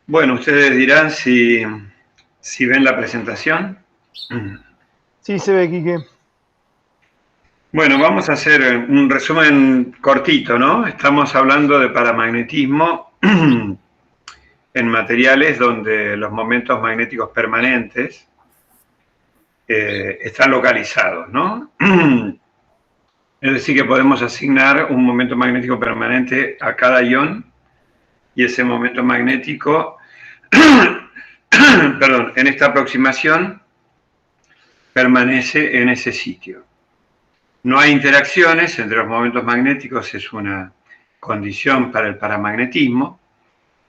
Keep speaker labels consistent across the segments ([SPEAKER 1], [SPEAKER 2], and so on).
[SPEAKER 1] Bueno, ustedes dirán si ven la presentación.
[SPEAKER 2] Sí, se ve, Quique.
[SPEAKER 1] Bueno, vamos a hacer un resumen cortito, ¿no? Estamos hablando de paramagnetismo en materiales donde los momentos magnéticos permanentes están localizados, ¿no? Es decir, que podemos asignar un momento magnético permanente a cada ion y ese momento magnético, perdón, en esta aproximación permanece en ese sitio. No hay interacciones entre los momentos magnéticos, es una condición para el paramagnetismo,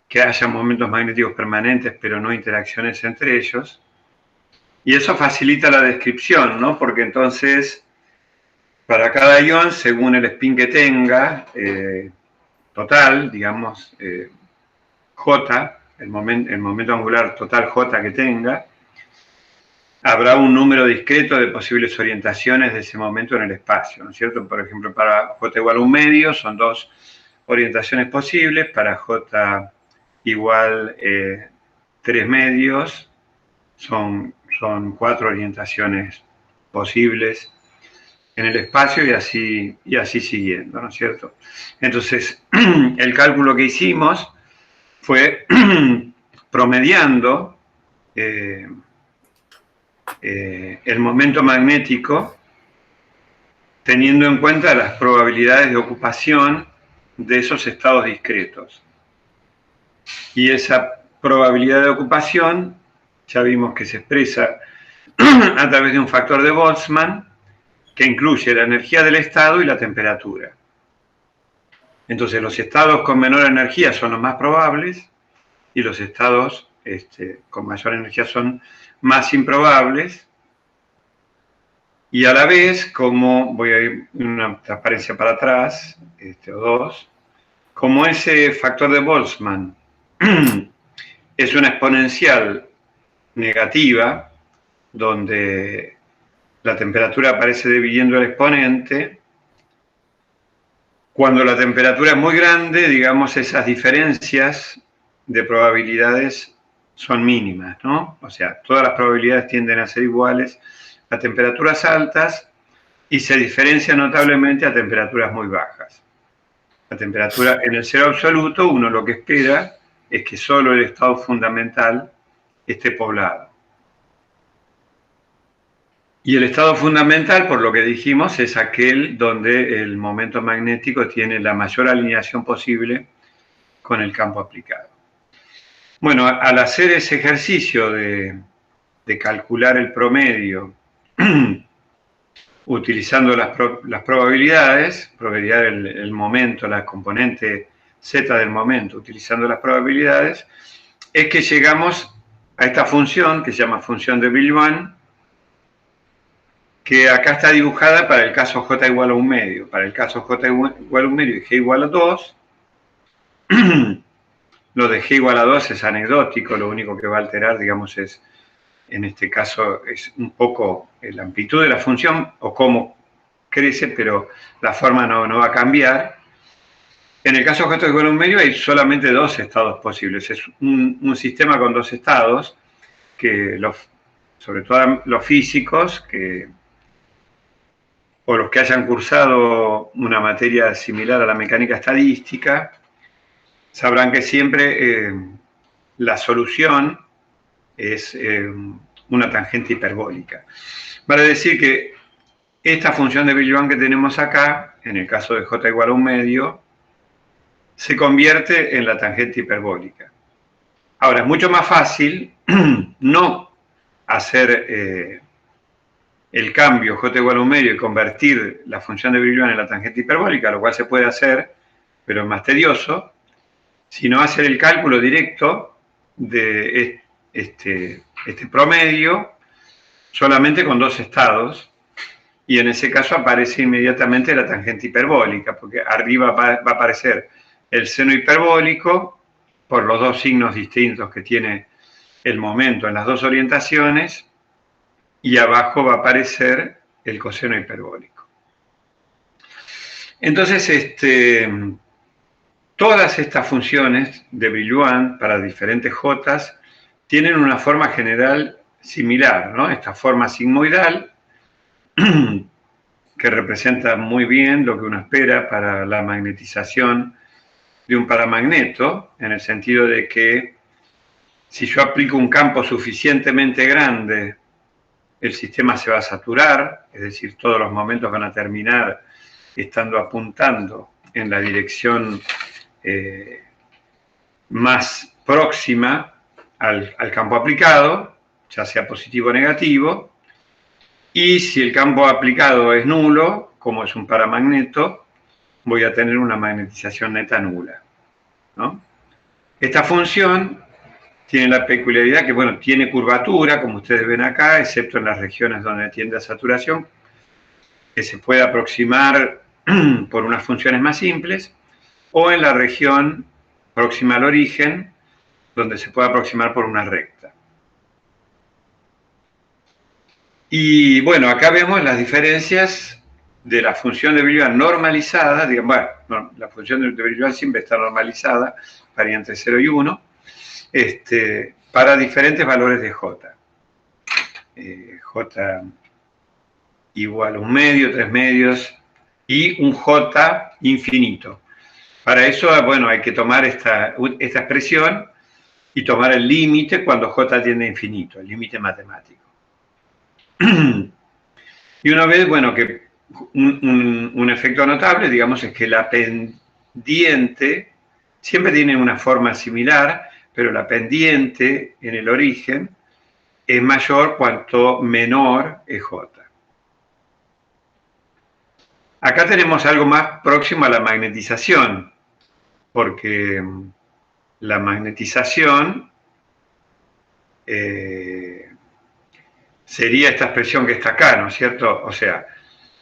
[SPEAKER 1] que haya momentos magnéticos permanentes, pero no interacciones entre ellos. Y eso facilita la descripción, ¿no? Porque entonces, para cada ion, según el spin que tenga, total, digamos, J, el momento angular total J que tenga, habrá un número discreto de posibles orientaciones de ese momento en el espacio, ¿no es cierto? Por ejemplo, para J igual a 1/2 son 2 orientaciones posibles, para J igual 3/2 son 4 orientaciones posibles en el espacio y así siguiendo, ¿no es cierto? Entonces, el cálculo que hicimos fue promediando el momento magnético teniendo en cuenta las probabilidades de ocupación de esos estados discretos. Y esa probabilidad de ocupación ya vimos que se expresa a través de un factor de Boltzmann que incluye la energía del estado y la temperatura. Entonces los estados con menor energía son los más probables y los estados con mayor energía son más improbables. Y a la vez, como voy a ir una transparencia para atrás, o dos, como ese factor de Boltzmann es una exponencial negativa, donde la temperatura aparece dividiendo el exponente, cuando la temperatura es muy grande, digamos, esas diferencias de probabilidades son mínimas, ¿no? O sea, todas las probabilidades tienden a ser iguales a temperaturas altas y se diferencia notablemente a temperaturas muy bajas. La temperatura en el cero absoluto, uno lo que espera es que solo el estado fundamental esté poblado. Y el estado fundamental, por lo que dijimos, es aquel donde el momento magnético tiene la mayor alineación posible con el campo aplicado. Bueno, al hacer ese ejercicio de calcular el promedio utilizando las probabilidades, probabilidad del momento, la componente z del momento, utilizando las probabilidades, es que llegamos a esta función que se llama función de Brillouin, que acá está dibujada para el caso j igual a 1/2. Para el caso j igual a 1/2 y g igual a 2, lo de g igual a 2 es anecdótico, lo único que va a alterar, digamos, es, en este caso, es un poco la amplitud de la función o cómo crece, pero la forma no va a cambiar. En el caso j igual a 1/2 hay solamente dos estados posibles. Es un sistema con dos estados que, sobre todo los físicos, o los que hayan cursado una materia similar a la mecánica estadística, sabrán que siempre la solución es una tangente hiperbólica. Vale decir que esta función de Brillouin que tenemos acá, en el caso de j igual a 1/2, se convierte en la tangente hiperbólica. Ahora, es mucho más fácil no hacer el cambio j igual a 1/2 y convertir la función de Brillouin en la tangente hiperbólica, lo cual se puede hacer, pero es más tedioso, sino hacer el cálculo directo de este promedio solamente con dos estados, y en ese caso aparece inmediatamente la tangente hiperbólica, porque arriba va a aparecer el seno hiperbólico por los dos signos distintos que tiene el momento en las dos orientaciones, y abajo va a aparecer el coseno hiperbólico. Entonces, Todas estas funciones de Brillouin para diferentes J tienen una forma general similar, ¿no? Esta forma sigmoidal, que representa muy bien lo que uno espera para la magnetización de un paramagneto, en el sentido de que si yo aplico un campo suficientemente grande, el sistema se va a saturar, es decir, todos los momentos van a terminar estando apuntando en la dirección más próxima al campo aplicado, ya sea positivo o negativo, y si el campo aplicado es nulo, como es un paramagneto, voy a tener una magnetización neta nula, ¿no? Esta función tiene la peculiaridad que, bueno, tiene curvatura, como ustedes ven acá, excepto en las regiones donde tiende a saturación, que se puede aproximar por unas funciones más simples, o en la región próxima al origen, donde se puede aproximar por una recta. Y bueno, acá vemos las diferencias de la función de Brillouin normalizada, digamos, bueno, la función de Brillouin siempre está normalizada, varía entre 0 y 1, para diferentes valores de J. J igual a 1 medio, 3 medios y un J infinito. Para eso, bueno, hay que tomar esta expresión y tomar el límite cuando J tiende a infinito, el límite matemático. Y una vez, bueno, que un efecto notable, digamos, es que la pendiente siempre tiene una forma similar, pero la pendiente en el origen es mayor cuanto menor es J. Acá tenemos algo más próximo a la magnetización, porque la magnetización sería esta expresión que está acá, ¿no es cierto? O sea,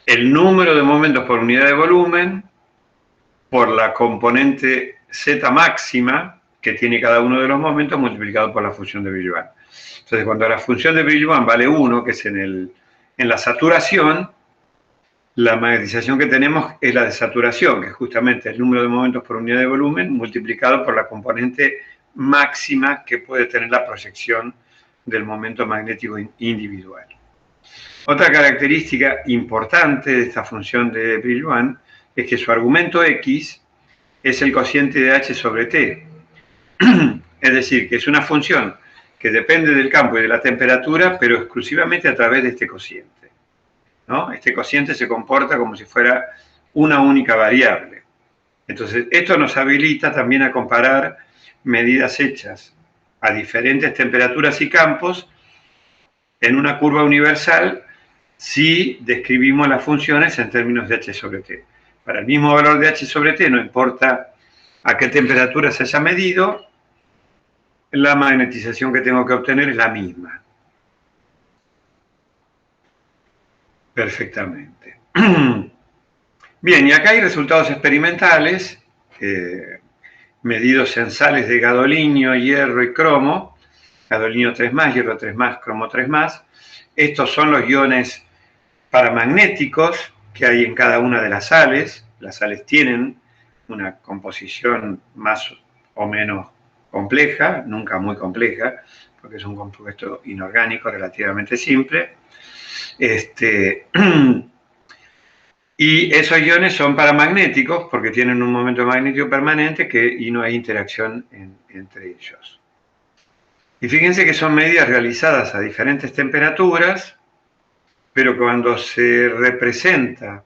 [SPEAKER 1] el número de momentos por unidad de volumen por la componente Z máxima que tiene cada uno de los momentos multiplicado por la función de Brillouin. Entonces, cuando la función de Brillouin vale 1, que es en la saturación, la magnetización que tenemos es la de saturación, que es justamente el número de momentos por unidad de volumen multiplicado por la componente máxima que puede tener la proyección del momento magnético individual. Otra característica importante de esta función de Brillouin es que su argumento X es el cociente de H sobre T. Es decir, que es una función que depende del campo y de la temperatura, pero exclusivamente a través de este cociente, ¿no? Este cociente se comporta como si fuera una única variable. Entonces, esto nos habilita también a comparar medidas hechas a diferentes temperaturas y campos en una curva universal si describimos las funciones en términos de H sobre T. Para el mismo valor de H sobre T, no importa a qué temperatura se haya medido, la magnetización que tengo que obtener es la misma. Perfectamente. Bien, y acá hay resultados experimentales medidos en sales de gadolinio, hierro y cromo, gadolinio 3+, hierro 3+, cromo 3+. Estos son los iones paramagnéticos que hay en cada una de las sales. Las sales tienen una composición más o menos compleja, nunca muy compleja, porque es un compuesto inorgánico relativamente simple. Y esos iones son paramagnéticos porque tienen un momento magnético permanente y no hay interacción entre ellos. Y fíjense que son medidas realizadas a diferentes temperaturas, pero cuando se representa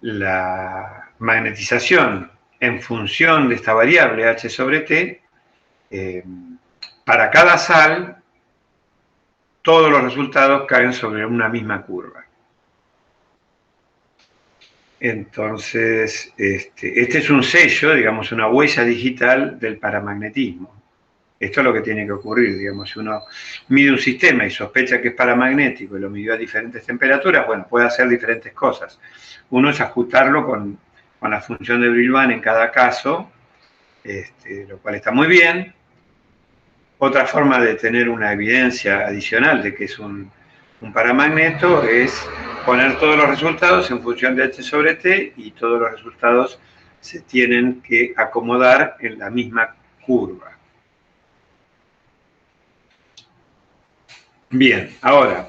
[SPEAKER 1] la magnetización en función de esta variable H sobre T, para cada sal, todos los resultados caen sobre una misma curva. Entonces, este es un sello, digamos, una huella digital del paramagnetismo. Esto es lo que tiene que ocurrir, digamos, si uno mide un sistema y sospecha que es paramagnético y lo midió a diferentes temperaturas, bueno, puede hacer diferentes cosas. Uno es ajustarlo con la función de Brillouin en cada caso, lo cual está muy bien. Otra forma de tener una evidencia adicional de que es un paramagneto es poner todos los resultados en función de H sobre T y todos los resultados se tienen que acomodar en la misma curva. Bien, ahora,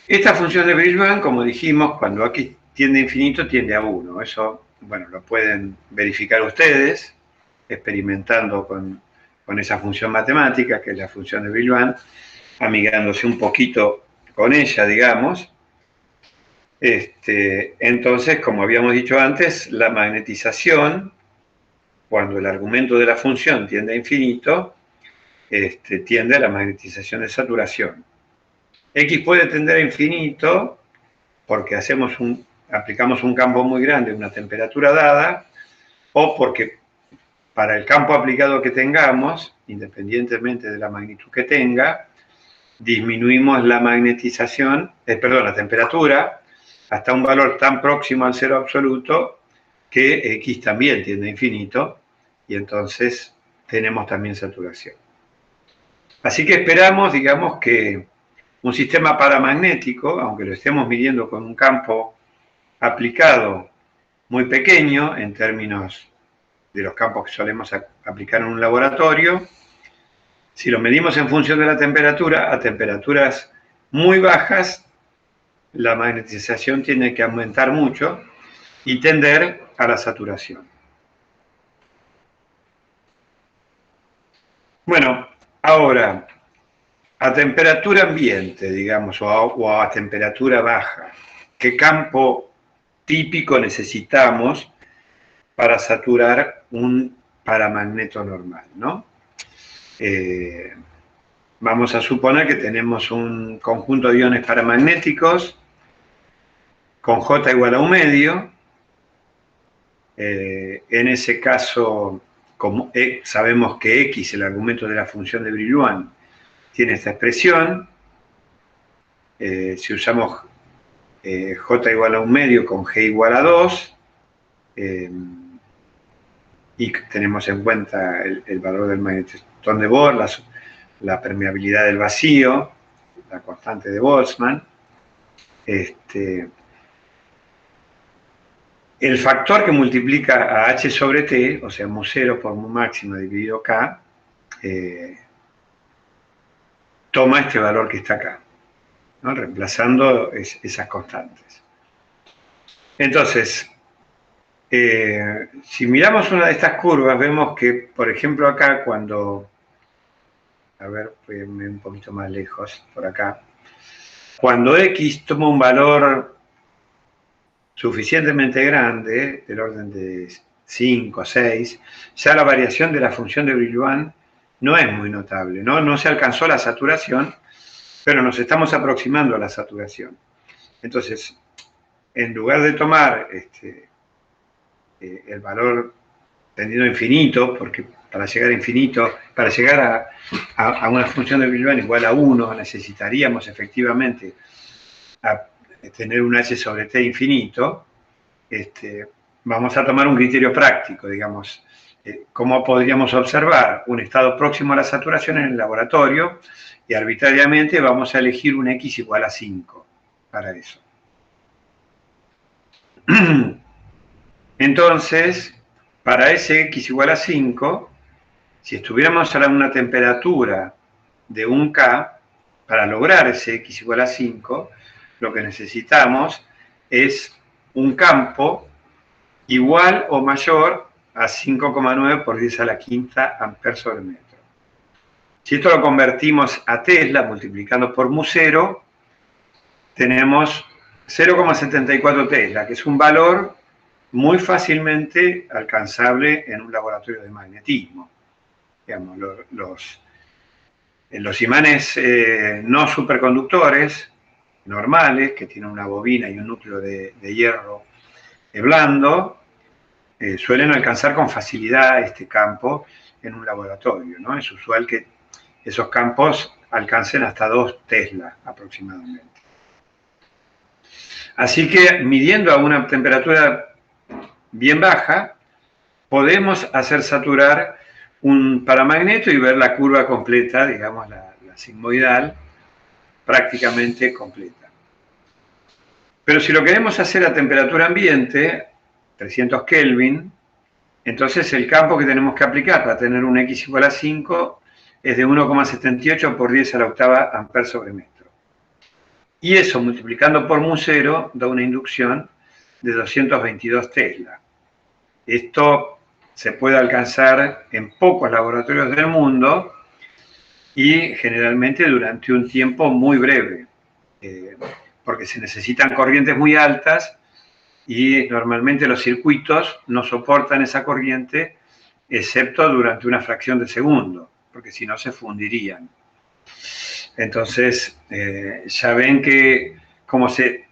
[SPEAKER 1] esta función de Brillouin, como dijimos, cuando x tiende a infinito, tiende a 1. Eso, bueno, lo pueden verificar ustedes, experimentando con esa función matemática, que es la función de Brillouin, amigándose un poquito con ella, digamos. Entonces, como habíamos dicho antes, la magnetización, cuando el argumento de la función tiende a infinito, tiende a la magnetización de saturación. X puede tender a infinito porque aplicamos un campo muy grande a una temperatura dada, o porque para el campo aplicado que tengamos, independientemente de la magnitud que tenga, disminuimos la la temperatura, hasta un valor tan próximo al cero absoluto que X también tiende a infinito, y entonces tenemos también saturación. Así que esperamos, digamos, que un sistema paramagnético, aunque lo estemos midiendo con un campo aplicado muy pequeño en términos de los campos que solemos aplicar en un laboratorio, si lo medimos en función de la temperatura, a temperaturas muy bajas, la magnetización tiene que aumentar mucho y tender a la saturación. Bueno, ahora, a temperatura ambiente, digamos, o a temperatura baja, ¿qué campo típico necesitamos para saturar un paramagneto normal, ¿no? Vamos a suponer que tenemos un conjunto de iones paramagnéticos con J igual a 1 medio. En ese caso, como sabemos que X, el argumento de la función de Brillouin, tiene esta expresión. Si usamos J igual a 1 medio con G igual a 2, y tenemos en cuenta el valor del magnetón de Bohr, la permeabilidad del vacío, la constante de Boltzmann, el factor que multiplica a H sobre T, o sea, mu0 por mu máxima dividido K, toma este valor que está acá, ¿no? Reemplazando esas constantes. Entonces, si miramos una de estas curvas, vemos que, por ejemplo, acá cuando... A ver, voy a irme un poquito más lejos, por acá. Cuando X toma un valor suficientemente grande, del orden de 5 o 6, ya la variación de la función de Brillouin no es muy notable, ¿no? No se alcanzó la saturación, pero nos estamos aproximando a la saturación. Entonces, en lugar de tomar el valor tendido a infinito, porque para llegar a infinito, para llegar a una función de Brillouin igual a 1, necesitaríamos efectivamente tener un H sobre T infinito. Vamos a tomar un criterio práctico, digamos, cómo podríamos observar un estado próximo a la saturación en el laboratorio, y arbitrariamente vamos a elegir un X igual a 5 para eso. Entonces, para ese X igual a 5, si estuviéramos a una temperatura de 1 K, para lograr ese X igual a 5, lo que necesitamos es un campo igual o mayor a 5,9 por 10 a la quinta amperes sobre metro. Si esto lo convertimos a Tesla, multiplicando por mu0, tenemos 0,74 Tesla, que es un valor muy fácilmente alcanzable en un laboratorio de magnetismo. Digamos, los imanes no superconductores, normales, que tienen una bobina y un núcleo de hierro blando, suelen alcanzar con facilidad este campo en un laboratorio, ¿no? Es usual que esos campos alcancen hasta 2 Tesla aproximadamente. Así que, midiendo a una temperatura bien baja, podemos hacer saturar un paramagneto y ver la curva completa, digamos, la sigmoidal, prácticamente completa. Pero si lo queremos hacer a temperatura ambiente, 300 Kelvin, Entonces el campo que tenemos que aplicar para tener un X igual a 5 es de 1,78 por 10 a la octava amper sobre metro. Y eso multiplicando por mu0 da una inducción de 222 Tesla. Esto se puede alcanzar en pocos laboratorios del mundo y generalmente durante un tiempo muy breve, porque se necesitan corrientes muy altas y normalmente los circuitos no soportan esa corriente excepto durante una fracción de segundo, porque si no se fundirían. Entonces, ya ven que como se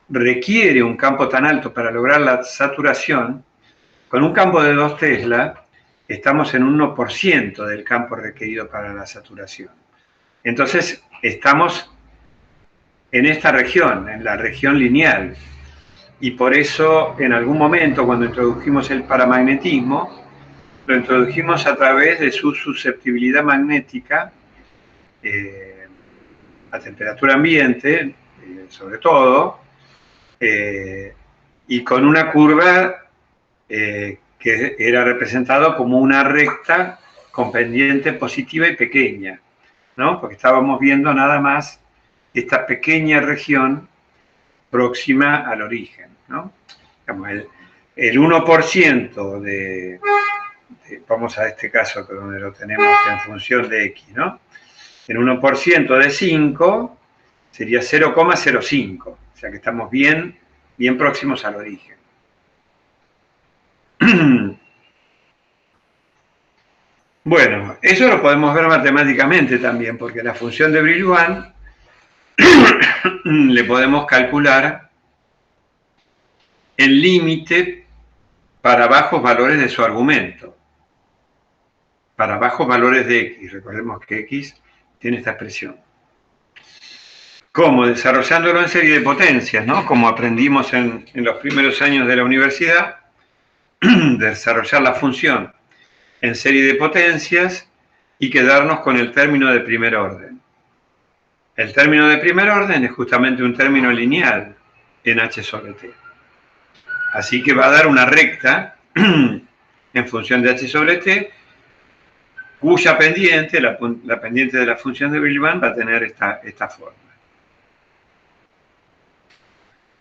[SPEAKER 1] requiere un campo tan alto para lograr la saturación, con un campo de 2 Tesla estamos en un 1% del campo requerido para la saturación. Entonces, estamos en esta región, en la región lineal. Y por eso, en algún momento, cuando introdujimos el paramagnetismo, lo introdujimos a través de su susceptibilidad magnética a temperatura ambiente, sobre todo, y con una curva que era representado como una recta con pendiente positiva y pequeña, ¿no? Porque estábamos viendo nada más esta pequeña región próxima al origen, ¿no? Digamos, el 1% vamos a este caso donde lo tenemos en función de x, ¿no? El 1% de 5 sería 0,05, o sea que estamos bien próximos al origen. Bueno, eso lo podemos ver matemáticamente también, porque la función de Brillouin le podemos calcular el límite para bajos valores de su argumento, para bajos valores de x. Recordemos que x tiene esta expresión. ¿Cómo? Desarrollándolo en serie de potencias, ¿no? Como aprendimos en los primeros años de la universidad, desarrollar la función en serie de potencias y quedarnos con el término de primer orden. El término de primer orden es justamente un término lineal en h sobre t. Así que va a dar una recta en función de h sobre t, cuya pendiente, la pendiente de la función de Brillouin, va a tener esta forma.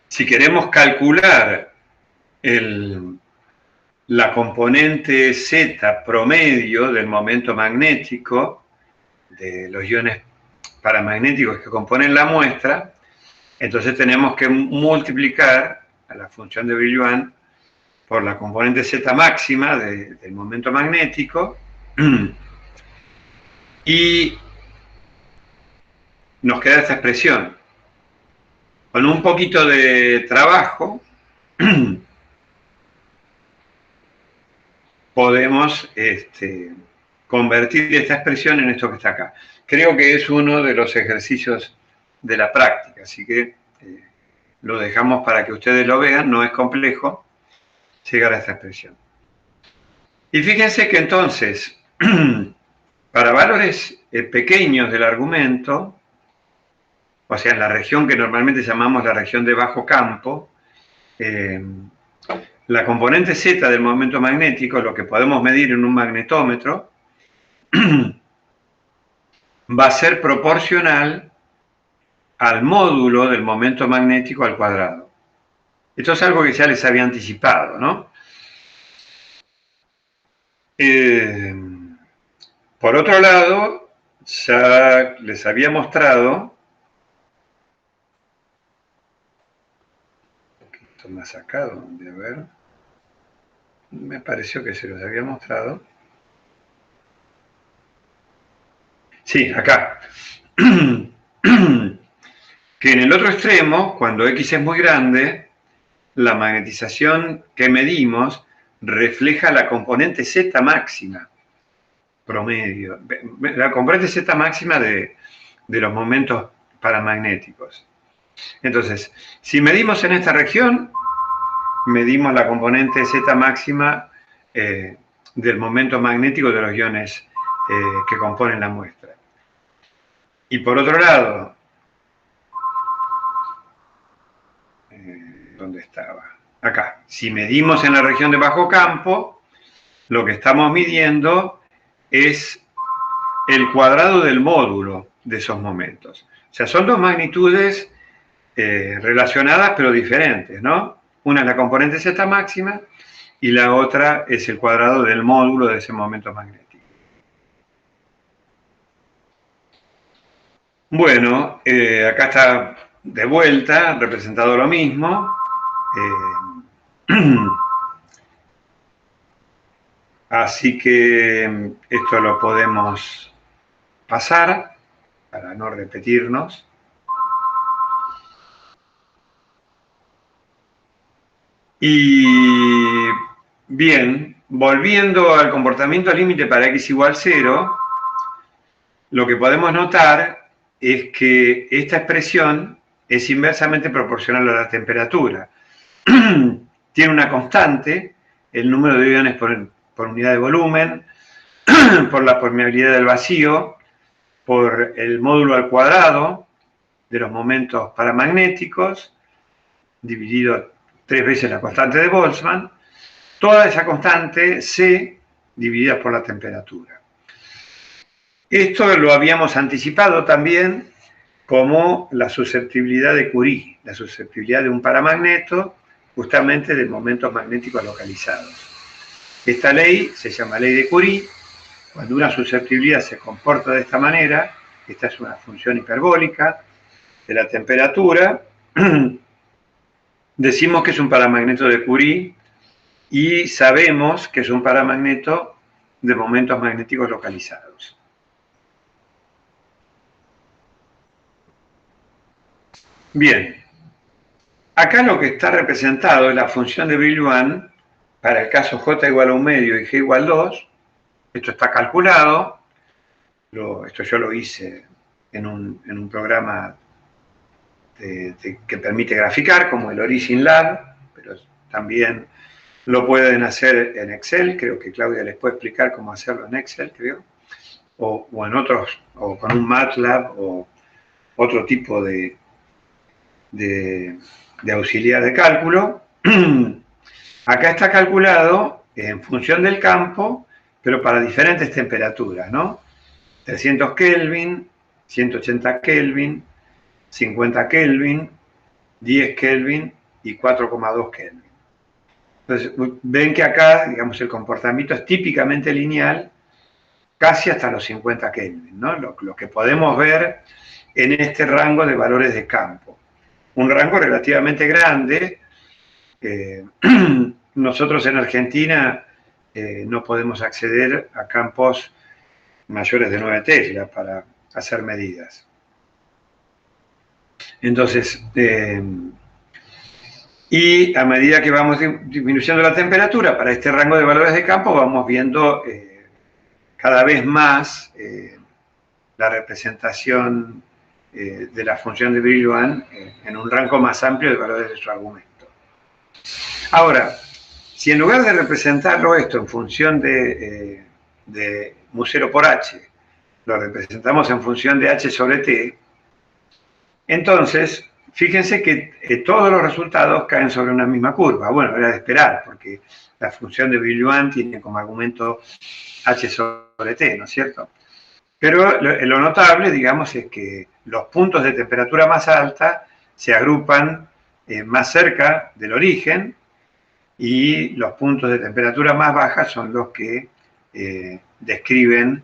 [SPEAKER 1] Si queremos calcular la componente Z promedio del momento magnético de los iones paramagnéticos que componen la muestra, entonces tenemos que multiplicar a la función de Brillouin por la componente Z máxima del momento magnético y nos queda esta expresión. Con un poquito de trabajo podemos convertir esta expresión en esto que está acá. Creo que es uno de los ejercicios de la práctica, así que lo dejamos para que ustedes lo vean, no es complejo llegar a esta expresión. Y fíjense que entonces, para valores pequeños del argumento, o sea, en la región que normalmente llamamos la región de bajo campo, la componente Z del momento magnético, lo que podemos medir en un magnetómetro, va a ser proporcional al módulo del momento magnético al cuadrado. Esto es algo que ya les había anticipado, ¿no? Por otro lado, ya les había mostrado, un poquito más acá, donde, a ver, me pareció que se los había mostrado. Sí, acá. Que en el otro extremo, cuando X es muy grande, la magnetización que medimos refleja la componente Z máxima promedio, la componente Z máxima de los momentos paramagnéticos. Entonces, si medimos en esta región, medimos la componente Z máxima del momento magnético de los iones que componen la muestra. Y por otro lado, ¿dónde estaba? Acá. Si medimos en la región de bajo campo, lo que estamos midiendo es el cuadrado del módulo de esos momentos. O sea, son dos magnitudes relacionadas pero diferentes, ¿no? Una es la componente z máxima y la otra es el cuadrado del módulo de ese momento magnético. Bueno, acá está de vuelta, representado lo mismo. Así que esto lo podemos pasar para no repetirnos. Y bien, volviendo al comportamiento límite para x igual 0, lo que podemos notar es que esta expresión es inversamente proporcional a la temperatura. Tiene una constante, el número de iones por unidad de volumen, por la permeabilidad del vacío, por el módulo al cuadrado de los momentos paramagnéticos, dividido 3 veces la constante de Boltzmann, toda esa constante C dividida por la temperatura. Esto lo habíamos anticipado también como la susceptibilidad de Curie, la susceptibilidad de un paramagneto justamente de momentos magnéticos localizados. Esta ley se llama ley de Curie. Cuando una susceptibilidad se comporta de esta manera, esta es una función hiperbólica de la temperatura, decimos que es un paramagneto de Curie y sabemos que es un paramagneto de momentos magnéticos localizados. Bien, acá lo que está representado es la función de Brillouin para el caso J igual a 1 medio y G igual 2. Esto está calculado, esto yo lo hice en un programa que permite graficar, como el Origin Lab, pero también lo pueden hacer en Excel. Creo que Claudia les puede explicar cómo hacerlo en Excel, creo, o en otros, o con un MATLAB, o otro tipo de auxiliar de cálculo. Acá está calculado en función del campo, pero para diferentes temperaturas, ¿no? 300 Kelvin, 180 Kelvin, 50 Kelvin, 10 Kelvin y 4,2 Kelvin. Entonces, ven que acá, digamos, el comportamiento es típicamente lineal, casi hasta los 50 Kelvin, ¿no? Lo que podemos ver en este rango de valores de campo. Un rango relativamente grande. Nosotros en Argentina no podemos acceder a campos mayores de 9 Tesla para hacer medidas. Entonces, y a medida que vamos disminuyendo la temperatura para este rango de valores de campo, vamos viendo cada vez más la representación de la función de Brillouin en un rango más amplio de valores de su argumento. Ahora, si en lugar de representarlo esto en función de mu 0 por h, lo representamos en función de h sobre t, entonces, fíjense que todos los resultados caen sobre una misma curva. Bueno, era de esperar, porque la función de Brillouin tiene como argumento h sobre t, ¿no es cierto? Pero lo notable, digamos, es que los puntos de temperatura más alta se agrupan más cerca del origen y los puntos de temperatura más baja son los que describen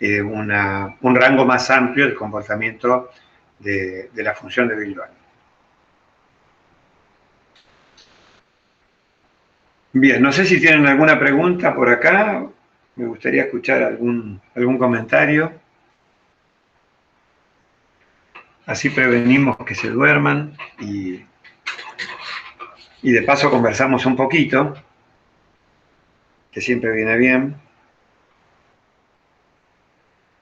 [SPEAKER 1] un rango más amplio del comportamiento de la función de Brillouin. Bien, no sé si tienen alguna pregunta por acá. Me gustaría escuchar algún comentario. Así prevenimos que se duerman y de paso conversamos un poquito, que siempre viene bien.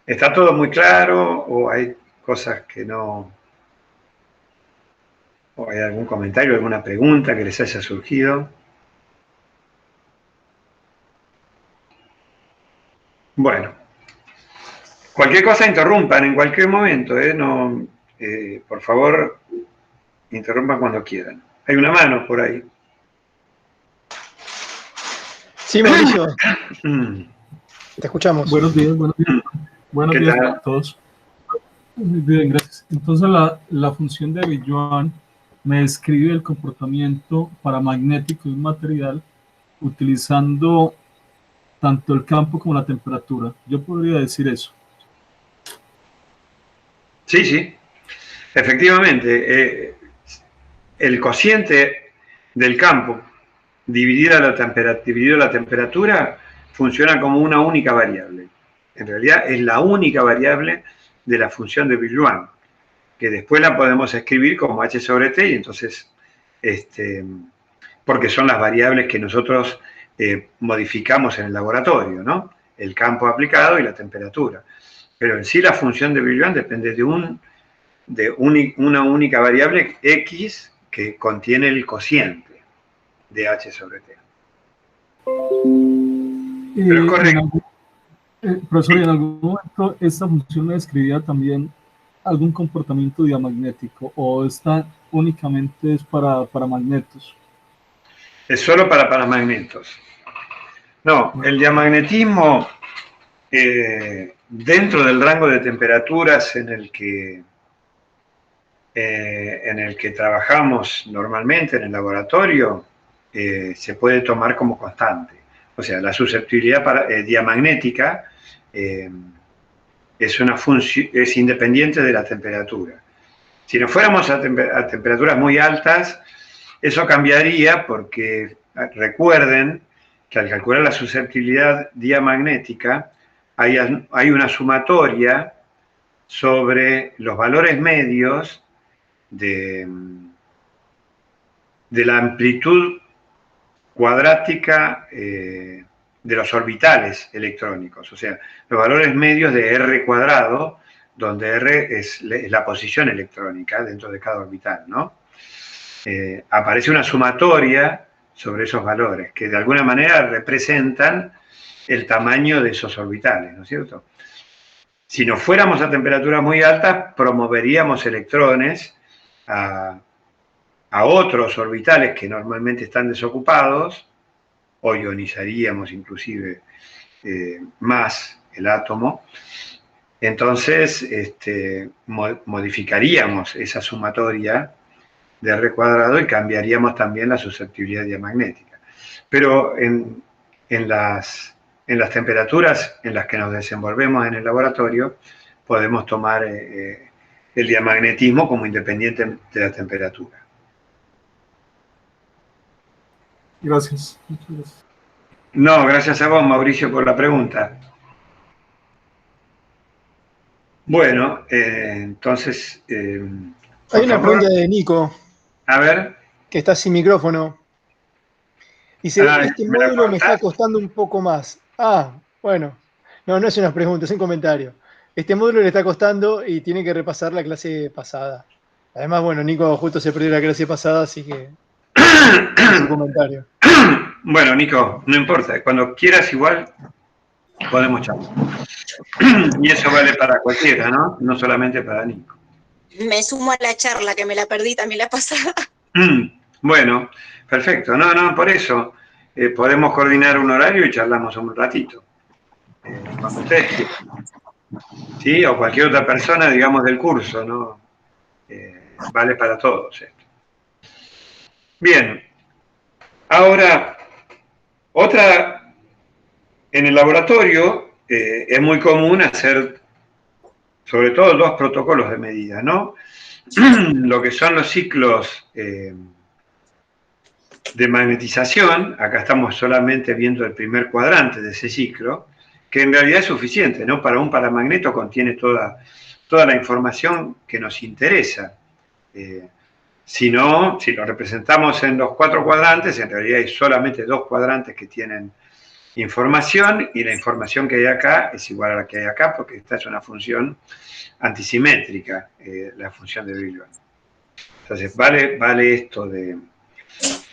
[SPEAKER 1] ¿Está todo muy claro o hay cosas que no? ¿O hay algún comentario, alguna pregunta que les haya surgido? Bueno, cualquier cosa interrumpan en cualquier momento, no, por favor, interrumpan cuando quieran. Hay una mano por ahí.
[SPEAKER 2] Sí, Mauricio,
[SPEAKER 1] Mm,
[SPEAKER 2] te escuchamos.
[SPEAKER 3] Buenos días, buenos días. Buenos
[SPEAKER 1] ¿Qué
[SPEAKER 3] días
[SPEAKER 1] tal?
[SPEAKER 3] a todos. Muy bien, gracias. Entonces, la función de Billuan me describe el comportamiento paramagnético de un material utilizando tanto el campo como la temperatura. Yo podría decir eso.
[SPEAKER 1] Sí, sí, efectivamente. El cociente del campo dividido la temperatura funciona como una única variable. En realidad es la única variable de la función de Billuan, que después la podemos escribir como h sobre t, y entonces, porque son las variables que nosotros modificamos en el laboratorio, ¿no? El campo aplicado y la temperatura. Pero en sí la función de Billuan depende una única variable x que contiene el cociente de h sobre t. Pero es correcto.
[SPEAKER 3] Profesor, ¿y en algún momento esta función me describía también algún comportamiento diamagnético o esta únicamente es para magnetos?
[SPEAKER 1] Es solo para paramagnetos. No, el diamagnetismo, dentro del rango de temperaturas en el que trabajamos normalmente en el laboratorio, se puede tomar como constante. O sea, la susceptibilidad diamagnética es independiente de la temperatura. Si nos fuéramos a temperaturas muy altas, eso cambiaría porque recuerden que al calcular la susceptibilidad diamagnética hay una sumatoria sobre los valores medios de la amplitud cuadrática de los orbitales electrónicos, o sea, los valores medios de R cuadrado, donde R es la posición electrónica dentro de cada orbital, ¿no? Aparece una sumatoria sobre esos valores, que de alguna manera representan el tamaño de esos orbitales, ¿no es cierto? Si nos fuéramos a temperaturas muy altas, promoveríamos electrones a otros orbitales que normalmente están desocupados, o ionizaríamos inclusive más el átomo. Entonces, modificaríamos esa sumatoria de R cuadrado y cambiaríamos también la susceptibilidad diamagnética. Pero en las temperaturas en las que nos desenvolvemos en el laboratorio, podemos tomar el diamagnetismo como independiente de la temperatura.
[SPEAKER 3] Gracias. Muchas gracias.
[SPEAKER 1] No, gracias a vos, Mauricio, por la pregunta. Bueno, entonces,
[SPEAKER 2] Hay una pregunta de Nico,
[SPEAKER 1] a ver.
[SPEAKER 2] que está sin micrófono. Dice, este
[SPEAKER 1] ¿me la
[SPEAKER 2] módulo me está
[SPEAKER 1] cortás?
[SPEAKER 2] costando un poco más. Ah, bueno. No, no es una pregunta, es un comentario. Este módulo le está costando y tiene que repasar la clase pasada. Además, bueno, Nico justo se perdió la clase pasada, así que es un comentario.
[SPEAKER 1] Bueno, Nico, no importa. Cuando quieras igual podemos charlar. Y eso vale para cualquiera, ¿no? No solamente para Nico.
[SPEAKER 4] Me sumo a la charla, que me la perdí también la pasada.
[SPEAKER 1] Bueno, perfecto. No, por eso podemos coordinar un horario y charlamos un ratito. Cuando ustedes quieran. ¿Sí? O cualquier otra persona, digamos, del curso, ¿no? Vale para todos esto. Bien. Ahora, en el laboratorio es muy común hacer, sobre todo, dos protocolos de medida, ¿no? Lo que son los ciclos de magnetización, acá estamos solamente viendo el primer cuadrante de ese ciclo, que en realidad es suficiente, ¿no? Para un paramagneto contiene toda la información que nos interesa. Si lo representamos en los 4 cuadrantes, en realidad hay solamente 2 cuadrantes que tienen información, y la información que hay acá es igual a la que hay acá, porque esta es una función antisimétrica, la función de Billion. Entonces, vale esto de...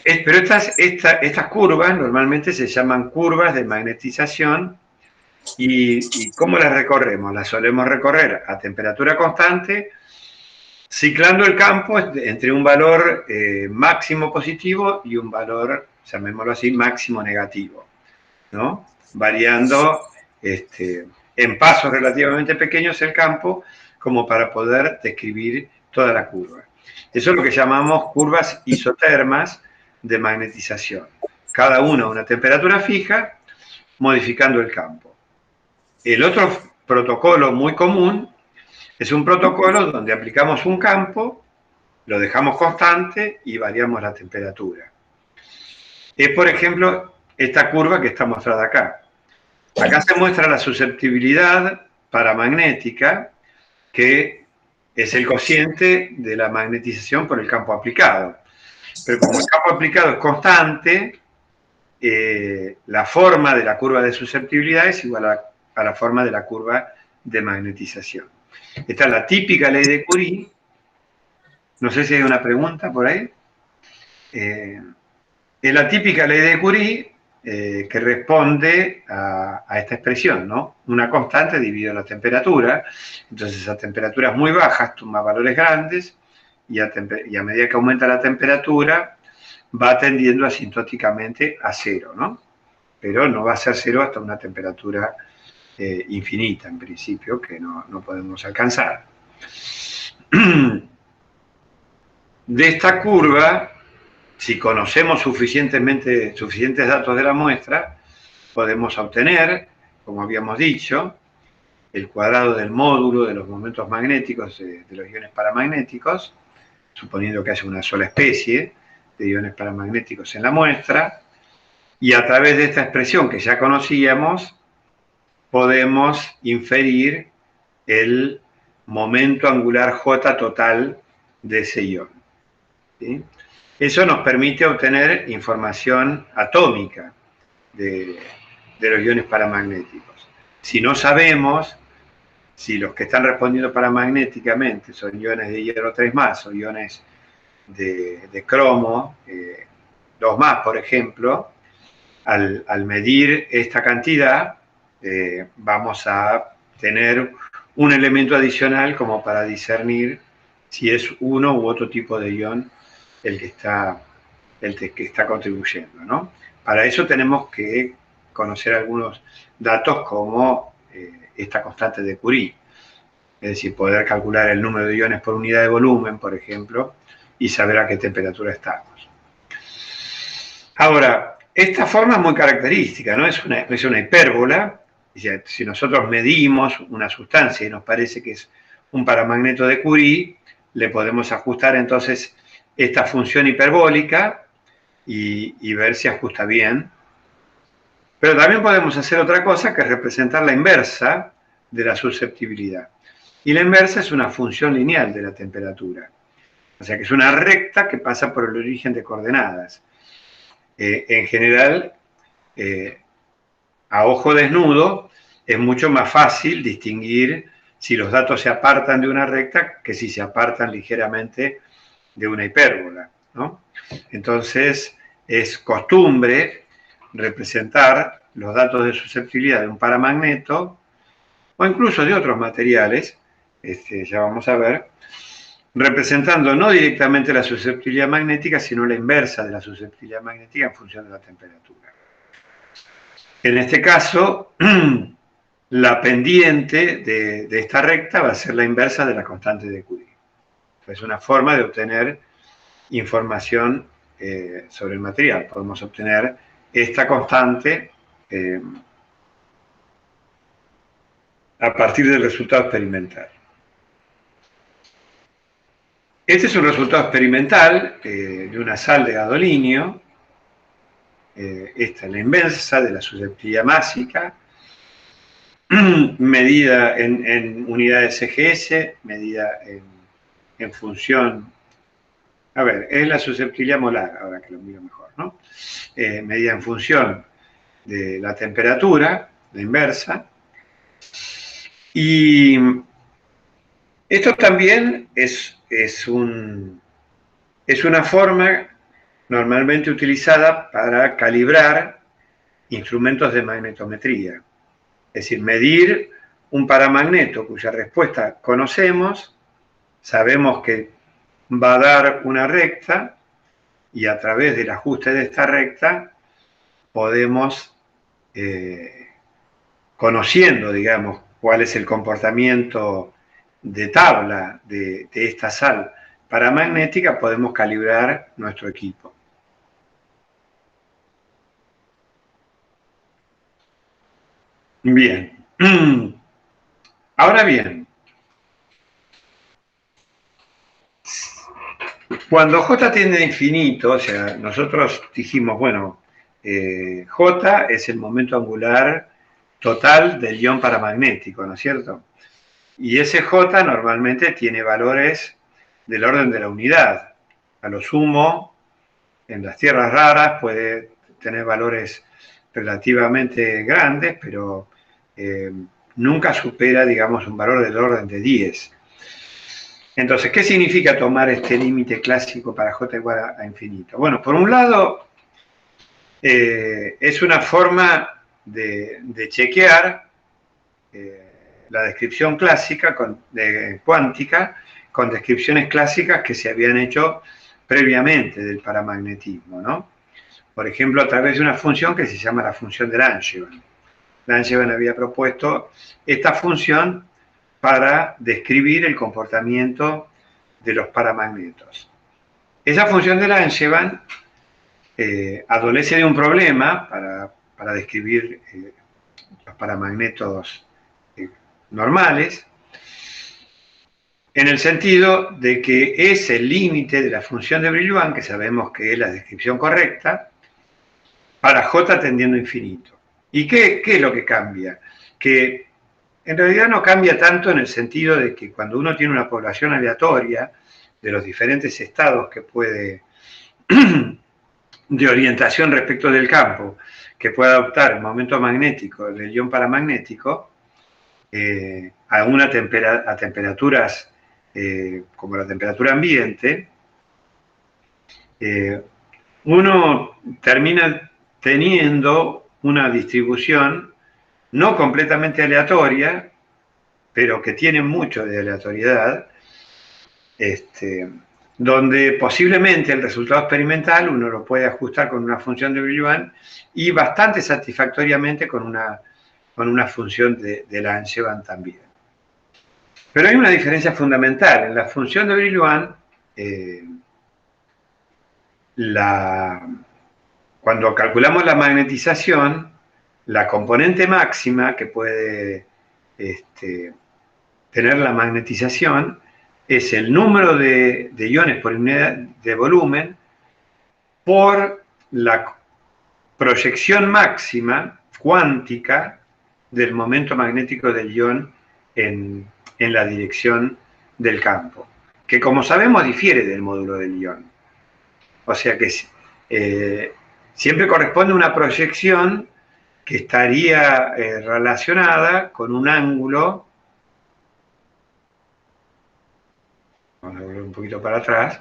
[SPEAKER 1] Pero estas curvas normalmente se llaman curvas de magnetización, y ¿cómo las recorremos? Las solemos recorrer a temperatura constante, ciclando el campo entre un valor máximo positivo y un valor, llamémoslo así, máximo negativo. ¿no? Variando en pasos relativamente pequeños el campo como para poder describir toda la curva. Eso es lo que llamamos curvas isotermas de magnetización. Cada una a una temperatura fija, modificando el campo. El otro protocolo muy común es un protocolo donde aplicamos un campo, lo dejamos constante y variamos la temperatura. Es, por ejemplo, esta curva que está mostrada acá. Acá se muestra la susceptibilidad paramagnética, que es el cociente de la magnetización por el campo aplicado. Pero como el campo aplicado es constante, la forma de la curva de susceptibilidad es igual a la forma de la curva de magnetización. Esta es la típica ley de Curie. No sé si hay una pregunta por ahí. Es la típica ley de Curie que responde a esta expresión, ¿no? Una constante dividido la temperatura. Entonces, a temperaturas muy bajas toma valores grandes y a medida que aumenta la temperatura va tendiendo asintóticamente a cero, ¿no? Pero no va a ser cero hasta una temperatura infinita, en principio, que no podemos alcanzar. De esta curva, si conocemos suficientes datos de la muestra, podemos obtener, como habíamos dicho, el cuadrado del módulo de los momentos magnéticos de los iones paramagnéticos, suponiendo que haya una sola especie de iones paramagnéticos en la muestra, y a través de esta expresión que ya conocíamos, podemos inferir el momento angular J total de ese ion, ¿sí? Eso nos permite obtener información atómica de los iones paramagnéticos. Si no sabemos si los que están respondiendo paramagnéticamente son iones de hierro 3+, o iones de cromo 2+, por ejemplo, al medir esta cantidad, vamos a tener un elemento adicional como para discernir si es uno u otro tipo de ion el que está contribuyendo, ¿no? Para eso tenemos que conocer algunos datos como esta constante de Curie, es decir, poder calcular el número de iones por unidad de volumen, por ejemplo, y saber a qué temperatura estamos. Ahora, esta forma es muy característica, ¿no? Es una hipérbola. Si nosotros medimos una sustancia y nos parece que es un paramagneto de Curie, le podemos ajustar entonces esta función hiperbólica y ver si ajusta bien. Pero también podemos hacer otra cosa, que es representar la inversa de la susceptibilidad. Y la inversa es una función lineal de la temperatura. O sea que es una recta que pasa por el origen de coordenadas. En general, a ojo desnudo, es mucho más fácil distinguir si los datos se apartan de una recta que si se apartan ligeramente de una hipérbola, ¿no? Entonces, es costumbre representar los datos de susceptibilidad de un paramagneto, o incluso de otros materiales, ya vamos a ver, representando no directamente la susceptibilidad magnética, sino la inversa de la susceptibilidad magnética en función de la temperatura. En este caso, la pendiente de esta recta va a ser la inversa de la constante de Curie. Es una forma de obtener información sobre el material. Podemos obtener esta constante a partir del resultado experimental. Este es un resultado experimental de una sal de gadolinio. Esta es la inversa de la susceptibilidad másica, medida en unidades CGS, medida en función, a ver, es la susceptibilidad molar, ahora que lo miro mejor, ¿no? Medida en función de la temperatura, la inversa. Y esto también es una forma normalmente utilizada para calibrar instrumentos de magnetometría. Es decir, medir un paramagneto cuya respuesta conocemos, sabemos que va a dar una recta, y a través del ajuste de esta recta podemos conociendo, digamos, cuál es el comportamiento de tabla de esta sal paramagnética, podemos calibrar nuestro equipo. Bien. Ahora bien, cuando J tiende a infinito, o sea, nosotros dijimos, bueno, J es el momento angular total del ion paramagnético, ¿no es cierto? Y ese J normalmente tiene valores del orden de la unidad. A lo sumo, en las tierras raras puede tener valores relativamente grandes, pero nunca supera, digamos, un valor del orden de 10. Entonces, ¿qué significa tomar este límite clásico para J igual a infinito? Bueno, por un lado, es una forma de chequear la descripción clásica, cuántica, con descripciones clásicas que se habían hecho previamente del paramagnetismo, ¿no? Por ejemplo, a través de una función que se llama la función de Langevin. Langevin había propuesto esta función para describir el comportamiento de los paramagnetos. Esa función de Langevin adolece de un problema para describir los paramagnetos normales, en el sentido de que es el límite de la función de Brillouin, que sabemos que es la descripción correcta, para J tendiendo a infinito. ¿Y qué es lo que cambia? Que en realidad no cambia tanto en el sentido de que cuando uno tiene una población aleatoria de los diferentes estados que puede, de orientación respecto del campo, que puede adoptar el momento magnético del ion paramagnético, a temperaturas como la temperatura ambiente, uno termina teniendo una distribución no completamente aleatoria, pero que tiene mucho de aleatoriedad, donde posiblemente el resultado experimental uno lo puede ajustar con una función de Brillouin y bastante satisfactoriamente con una función de Langevin también. Pero hay una diferencia fundamental. En la función de Brillouin, cuando calculamos la magnetización, la componente máxima que puede tener la magnetización es el número de iones por unidad de volumen por la proyección máxima cuántica del momento magnético del ion en la dirección del campo, que como sabemos difiere del módulo del ion. O sea que siempre corresponde a una proyección que estaría relacionada con un ángulo, vamos a volver un poquito para atrás,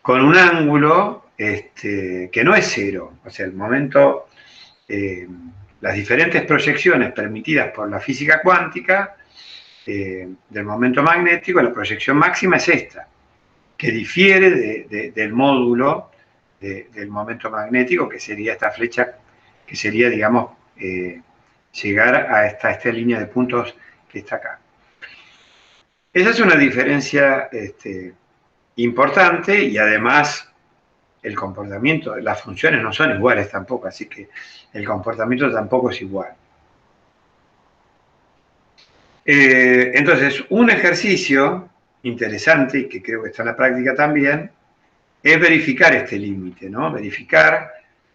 [SPEAKER 1] con un ángulo que no es cero. O sea, el momento, las diferentes proyecciones permitidas por la física cuántica del momento magnético, la proyección máxima es esta, que difiere del módulo del momento magnético, que sería esta flecha, que sería, digamos, llegar a esta línea de puntos que está acá. Esa es una diferencia importante, y además el comportamiento, las funciones no son iguales tampoco, así que el comportamiento tampoco es igual. Entonces, un ejercicio interesante, y que creo que está en la práctica también, es verificar este límite, ¿no? Verificar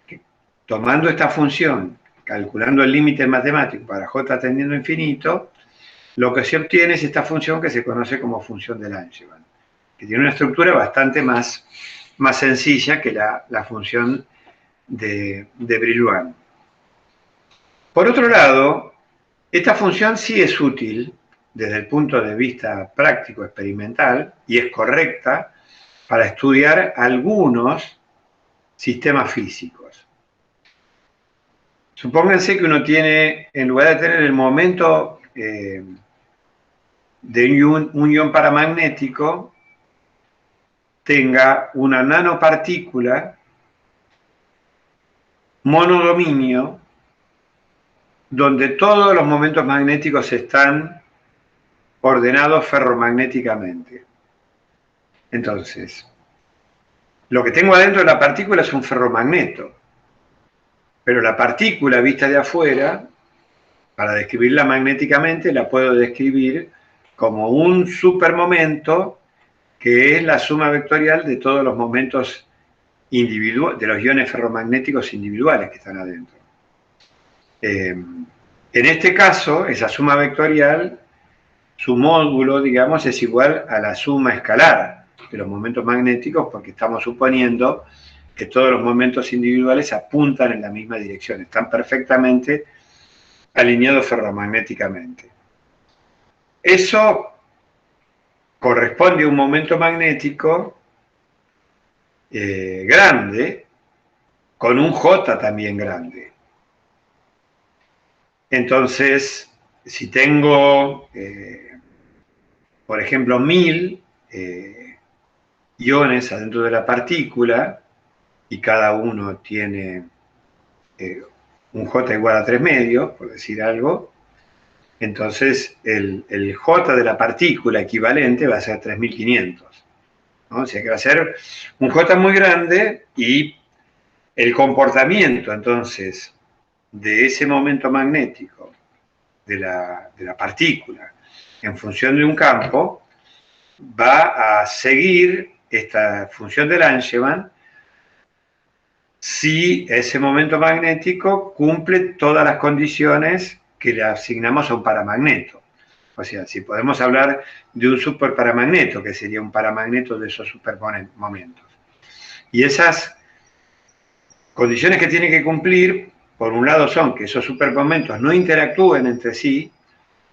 [SPEAKER 1] que tomando esta función, calculando el límite matemático para J tendiendo a infinito, lo que se obtiene es esta función que se conoce como función de Langevin, que tiene una estructura bastante más sencilla que la función de Brillouin. Por otro lado, esta función sí es útil desde el punto de vista práctico experimental y es correcta para estudiar algunos sistemas físicos. Supónganse que uno tiene, en lugar de tener el momento de un ion paramagnético, tenga una nanopartícula monodominio donde todos los momentos magnéticos están ordenados ferromagnéticamente. Entonces, lo que tengo adentro de la partícula es un ferromagneto, pero la partícula vista de afuera, para describirla magnéticamente, la puedo describir como un supermomento que es la suma vectorial de todos los momentos individuales, de los iones ferromagnéticos individuales que están adentro. En este caso, esa suma vectorial, su módulo, digamos, es igual a la suma escalar de los momentos magnéticos, porque estamos suponiendo que todos los momentos individuales apuntan en la misma dirección, están perfectamente alineados ferromagnéticamente. Eso corresponde a un momento magnético grande, con un J también grande. Entonces, si tengo, por ejemplo, 1000 iones adentro de la partícula, y cada uno tiene un J igual a 3 medios, por decir algo, entonces el J de la partícula equivalente va a ser 3500. ¿no? O sea que va a ser un J muy grande, y el comportamiento entonces de ese momento magnético de la partícula en función de un campo va a seguir esta función de Langevin si ese momento magnético cumple todas las condiciones que le asignamos a un paramagneto. O sea, si podemos hablar de un superparamagneto, que sería un paramagneto de esos supermomentos. Y esas condiciones que tiene que cumplir, por un lado, son que esos supermomentos no interactúen entre sí,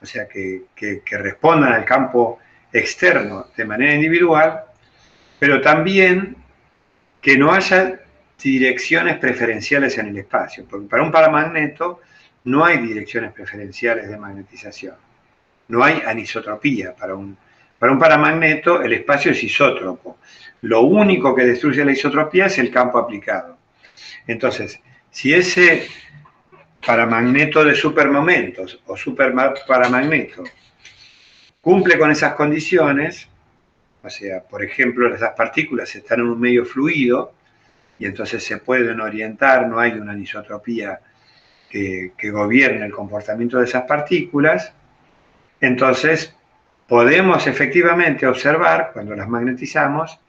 [SPEAKER 1] o sea, que respondan al campo externo de manera individual, pero también que no haya direcciones preferenciales en el espacio, porque para un paramagneto no hay direcciones preferenciales de magnetización, no hay anisotropía. Para un paramagneto el espacio es isótropo, lo único que destruye la isotropía es el campo aplicado. Entonces, si ese paramagneto de supermomentos o superparamagneto cumple con esas condiciones, o sea, por ejemplo, esas partículas están en un medio fluido y entonces se pueden orientar, no hay una anisotropía que gobierne el comportamiento de esas partículas, entonces podemos efectivamente observar, cuando las magnetizamos,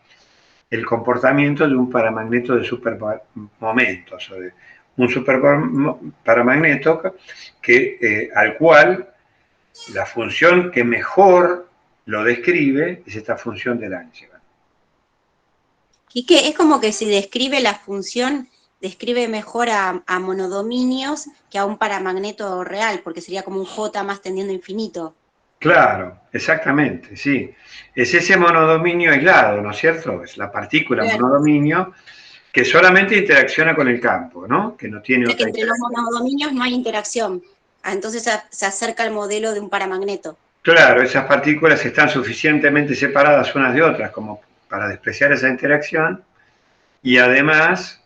[SPEAKER 1] el comportamiento de un paramagneto de supermomentos, o de un superparamagneto al cual la función que mejor lo describe es esta función de Langevin.
[SPEAKER 4] Y que es como que si describe la función, describe mejor a monodominios que a un paramagneto real, porque sería como un J más tendiendo a infinito.
[SPEAKER 1] Claro, exactamente, sí. Es ese monodominio aislado, ¿no es cierto? Es la partícula monodominio que solamente interacciona con el campo, ¿no? Que no tiene otra
[SPEAKER 4] entre los monodominios no hay interacción. Entonces se acerca al modelo de un paramagneto.
[SPEAKER 1] Claro, esas partículas están suficientemente separadas unas de otras como para despreciar esa interacción, y además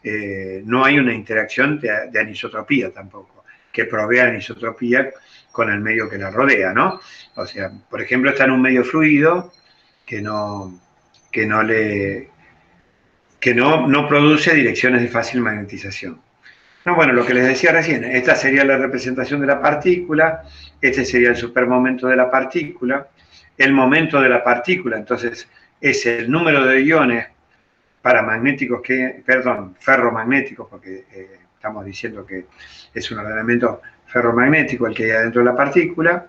[SPEAKER 1] no hay una interacción de anisotropía tampoco, que provea anisotropía con el medio que la rodea, ¿no? O sea, por ejemplo, está en un medio fluido que no produce direcciones de fácil magnetización. No, bueno, lo que les decía recién, esta sería la representación de la partícula, este sería el supermomento de la partícula, el momento de la partícula, entonces, es el número de iones ferromagnéticos, porque estamos diciendo que es un ordenamiento ferromagnético el que hay adentro de la partícula,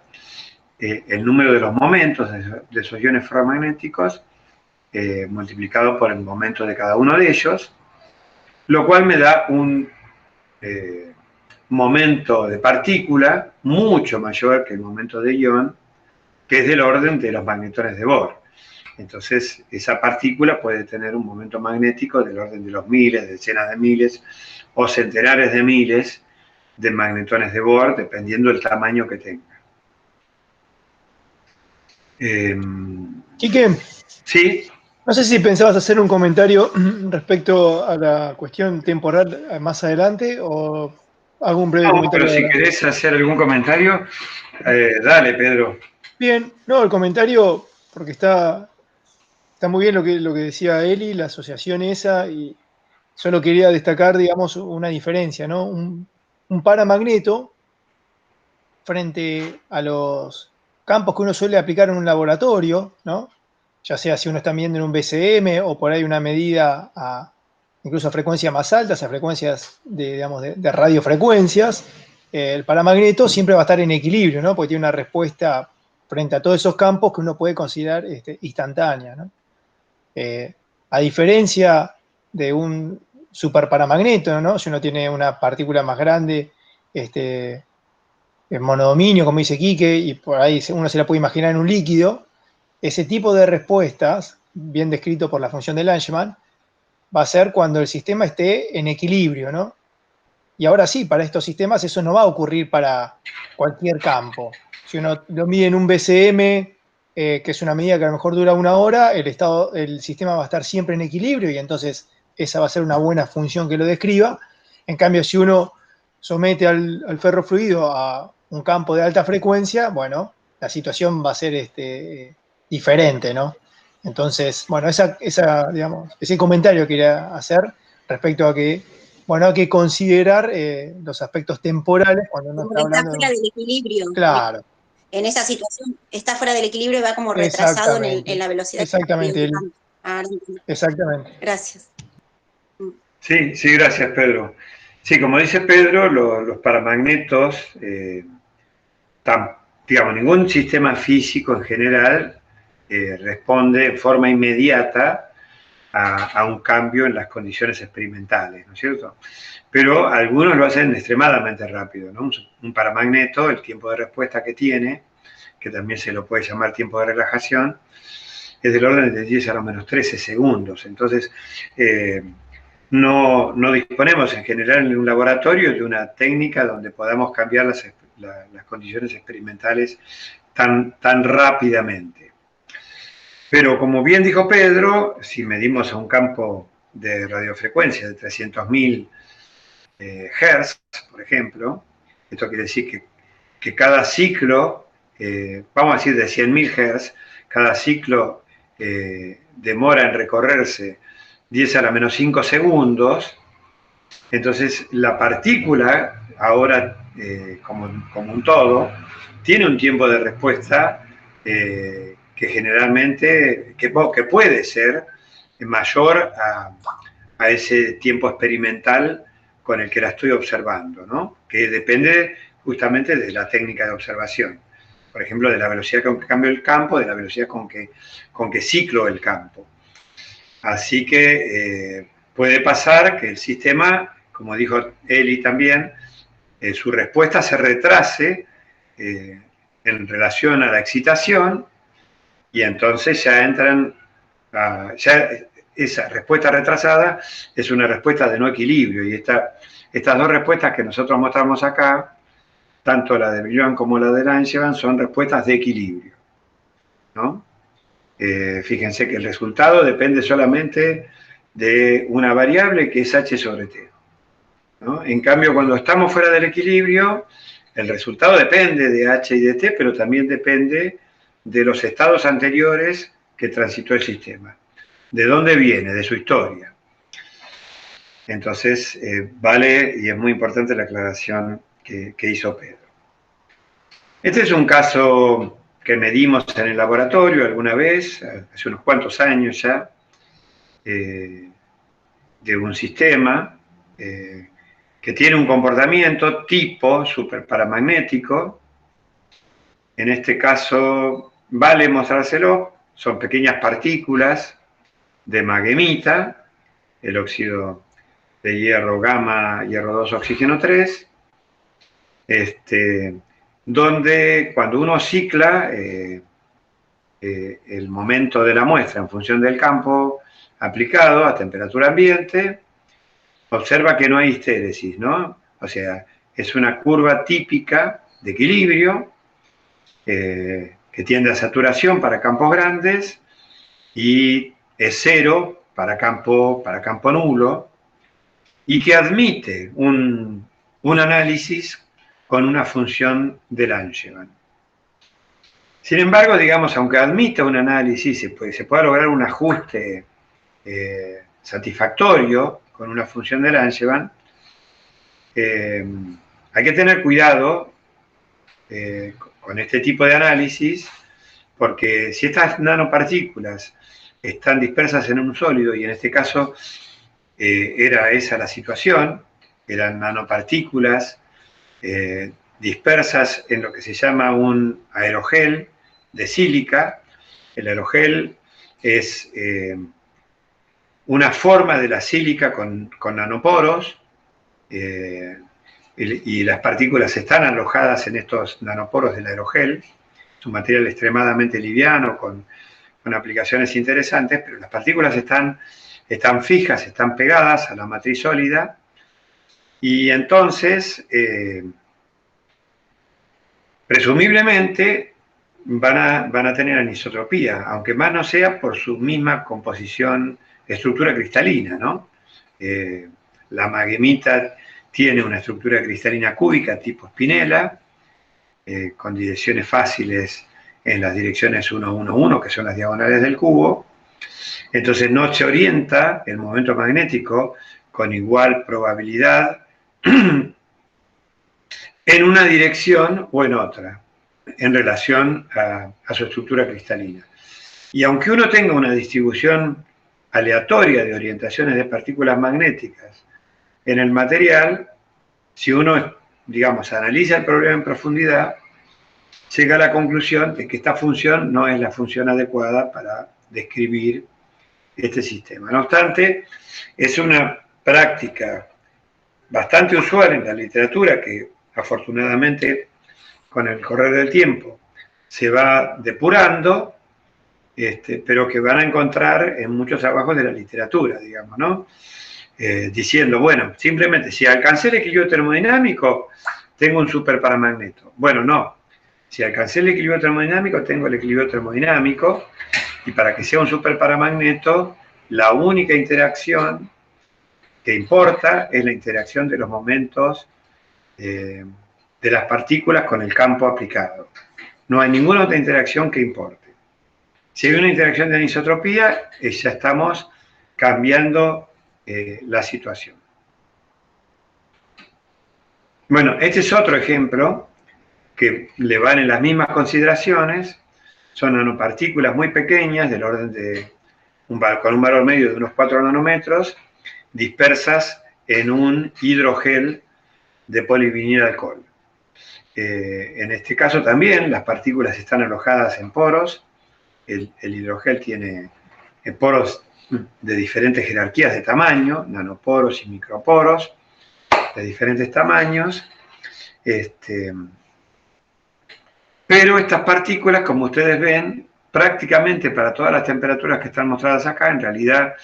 [SPEAKER 1] el número de los momentos de esos iones ferromagnéticos, multiplicado por el momento de cada uno de ellos, lo cual me da un momento de partícula mucho mayor que el momento de ion, que es del orden de los magnetones de Bohr. Entonces, esa partícula puede tener un momento magnético del orden de los miles, decenas de miles o centenares de miles de magnetones de Bohr, dependiendo del tamaño que tenga.
[SPEAKER 2] Quique,
[SPEAKER 1] ¿Sí?
[SPEAKER 2] no sé si pensabas hacer un comentario respecto a la cuestión temporal más adelante, o hago un breve
[SPEAKER 1] No,
[SPEAKER 2] comentario
[SPEAKER 1] pero si
[SPEAKER 2] ahora.
[SPEAKER 1] querés hacer algún comentario, dale, Pedro.
[SPEAKER 2] Bien, no, el comentario, porque está muy bien lo que decía Eli, la asociación esa, y solo quería destacar, digamos, una diferencia, ¿no? Un paramagneto frente a los campos que uno suele aplicar en un laboratorio, ¿no? Ya sea si uno está midiendo en un BCM o por ahí una medida incluso a frecuencias más altas, a frecuencias digamos, de radiofrecuencias, el paramagneto siempre va a estar en equilibrio, ¿no? Porque tiene una respuesta frente a todos esos campos que uno puede considerar instantánea, ¿no? A diferencia de un superparamagneto, ¿no? Si uno tiene una partícula más grande, el monodominio, como dice Quique, y por ahí uno se la puede imaginar en un líquido, ese tipo de respuestas, bien descrito por la función de Langemann, va a ser cuando el sistema esté en equilibrio, ¿no? Y ahora sí, para estos sistemas eso no va a ocurrir para cualquier campo. Si uno lo mide en un BCM, que es una medida que a lo mejor dura 1 hora, el sistema va a estar siempre en equilibrio y entonces esa va a ser una buena función que lo describa. En cambio, si uno somete al ferrofluido a un campo de alta frecuencia, bueno, la situación va a ser diferente, ¿no? Entonces, bueno, digamos, ese comentario quería hacer respecto a que, bueno, hay que considerar los aspectos temporales cuando uno
[SPEAKER 4] Como
[SPEAKER 2] está
[SPEAKER 4] que está
[SPEAKER 2] hablando de
[SPEAKER 4] fuera del equilibrio.
[SPEAKER 2] Claro,
[SPEAKER 4] En esa situación está fuera del equilibrio y va como retrasado en la velocidad que está
[SPEAKER 2] exactamente,
[SPEAKER 4] modificando. Ahora entiendo.
[SPEAKER 2] exactamente.
[SPEAKER 4] Gracias.
[SPEAKER 1] Sí, sí, gracias, Pedro. Sí, como dice Pedro, los paramagnetos, digamos, ningún sistema físico en general responde en forma inmediata a un cambio en las condiciones experimentales, ¿no es cierto? Pero algunos lo hacen extremadamente rápido, ¿no? Un paramagneto, el tiempo de respuesta que tiene, que también se lo puede llamar tiempo de relajación, es del orden de 10 a los menos 13 segundos. Entonces, no disponemos en general en un laboratorio de una técnica donde podamos cambiar las condiciones experimentales tan rápidamente. Pero como bien dijo Pedro, si medimos a un campo de radiofrecuencia de 300.000 Hz, por ejemplo, esto quiere decir que cada ciclo, vamos a decir de 100.000 Hz, cada ciclo demora en recorrerse 10 a la menos 5 segundos, entonces la partícula, ahora como un todo, tiene un tiempo de respuesta que generalmente, que puede ser mayor a ese tiempo experimental con el que la estoy observando, ¿no? Que depende justamente de la técnica de observación. Por ejemplo, de la velocidad con que cambio el campo, de la velocidad con que ciclo el campo. Así que puede pasar que el sistema, como dijo Eli también, su respuesta se retrase en relación a la excitación y entonces ya entran, ya esa respuesta retrasada es una respuesta de no equilibrio y estas dos respuestas que nosotros mostramos acá, tanto la de Brillouin como la de Langevin, son respuestas de equilibrio, ¿no? Fíjense que el resultado depende solamente de una variable que es h sobre t, ¿no? En cambio, cuando estamos fuera del equilibrio, el resultado depende de h y de t, pero también depende de los estados anteriores que transitó el sistema. ¿De dónde viene? De su historia. Entonces, vale y es muy importante la aclaración que hizo Pedro. Este es un caso que medimos en el laboratorio alguna vez, hace unos cuantos años ya, de un sistema que tiene un comportamiento tipo superparamagnético. En este caso, vale mostrárselo, son pequeñas partículas de maghemita, el óxido de hierro gamma, hierro 2, oxígeno 3, donde cuando uno cicla el momento de la muestra en función del campo aplicado a temperatura ambiente, observa que no hay histéresis, ¿no? O sea, es una curva típica de equilibrio que tiende a saturación para campos grandes y es cero para campo nulo y que admite un un análisis con una función de Langevin. Sin embargo, digamos, aunque admita un análisis, se pueda lograr un ajuste satisfactorio con una función de Langevin, hay que tener cuidado con este tipo de análisis, porque si estas nanopartículas están dispersas en un sólido, y en este caso era esa la situación, eran nanopartículas dispersas en lo que se llama un aerogel de sílica. El aerogel es una forma de la sílica con nanoporos, y las partículas están alojadas en estos nanoporos del aerogel. Es un material extremadamente liviano, con aplicaciones interesantes, pero las partículas están fijas, están pegadas a la matriz sólida, y entonces, presumiblemente, van a tener anisotropía, aunque más no sea por su misma composición, estructura cristalina, ¿no? La maghemita tiene una estructura cristalina cúbica tipo espinela, con direcciones fáciles en las direcciones 1, 1, 1, que son las diagonales del cubo. Entonces no se orienta el momento magnético con igual probabilidad en una dirección o en otra, en relación a su estructura cristalina. Y aunque uno tenga una distribución aleatoria de orientaciones de partículas magnéticas en el material, si uno, digamos, analiza el problema en profundidad, llega a la conclusión de que esta función no es la función adecuada para describir este sistema. No obstante, es una práctica bastante usual en la literatura que, afortunadamente, con el correr del tiempo se va depurando, pero que van a encontrar en muchos trabajos de la literatura, digamos, ¿no? Diciendo, bueno, simplemente si alcancé el equilibrio termodinámico, tengo un superparamagneto. Bueno, no. Si alcancé el equilibrio termodinámico, tengo el equilibrio termodinámico, y para que sea un superparamagneto, la única interacción que importa es la interacción de los momentos de las partículas con el campo aplicado. No hay ninguna otra interacción que importe. Si hay una interacción de anisotropía, ya estamos cambiando la situación. Bueno, este es otro ejemplo que le valen las mismas consideraciones. Son nanopartículas muy pequeñas, del orden de con un valor medio de unos 4 nanómetros, dispersas en un hidrogel de polivinilalcohol. En este caso también las partículas están alojadas en poros. El hidrogel tiene poros de diferentes jerarquías de tamaño, nanoporos y microporos, de diferentes tamaños. Pero estas partículas, como ustedes ven, prácticamente para todas las temperaturas que están mostradas acá, en realidad,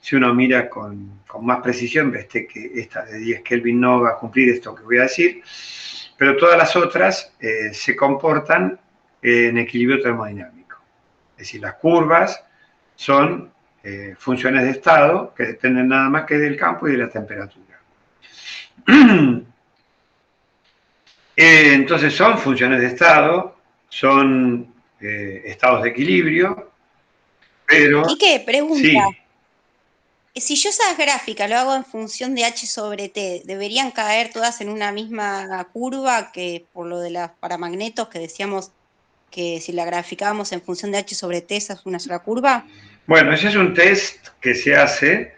[SPEAKER 1] si uno mira con más precisión, ve que esta de 10 Kelvin no va a cumplir esto que voy a decir, pero todas las otras se comportan en equilibrio termodinámico. Es decir, las curvas son funciones de estado que dependen nada más que del campo y de la temperatura. Entonces son funciones de estado, son estados de equilibrio, pero...
[SPEAKER 4] Quique, pregunta.
[SPEAKER 1] Sí.
[SPEAKER 4] Si yo esas gráficas lo hago en función de H sobre T, ¿deberían caer todas en una misma curva que por lo de los paramagnetos que decíamos que si la graficábamos en función de H sobre T, esa es una sola curva?
[SPEAKER 1] Bueno, ese es un test que se hace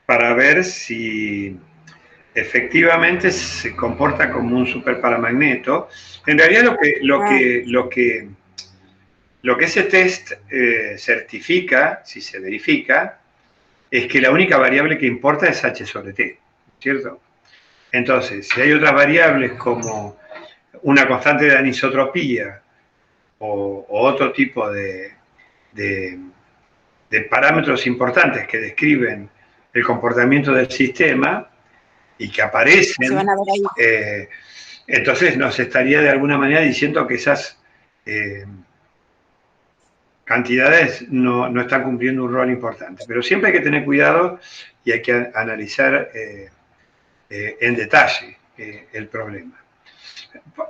[SPEAKER 1] para ver si efectivamente se comporta como un superparamagneto. En realidad lo que ese test certifica, si se verifica, es que la única variable que importa es H sobre T, ¿cierto? Entonces, si hay otras variables como una constante de anisotropía o otro tipo de parámetros importantes que describen el comportamiento del sistema y que aparecen,
[SPEAKER 4] Se van a ver ahí.
[SPEAKER 1] Entonces nos estaría de alguna manera diciendo que esas cantidades no están cumpliendo un rol importante. Pero siempre hay que tener cuidado y hay que analizar en detalle el problema.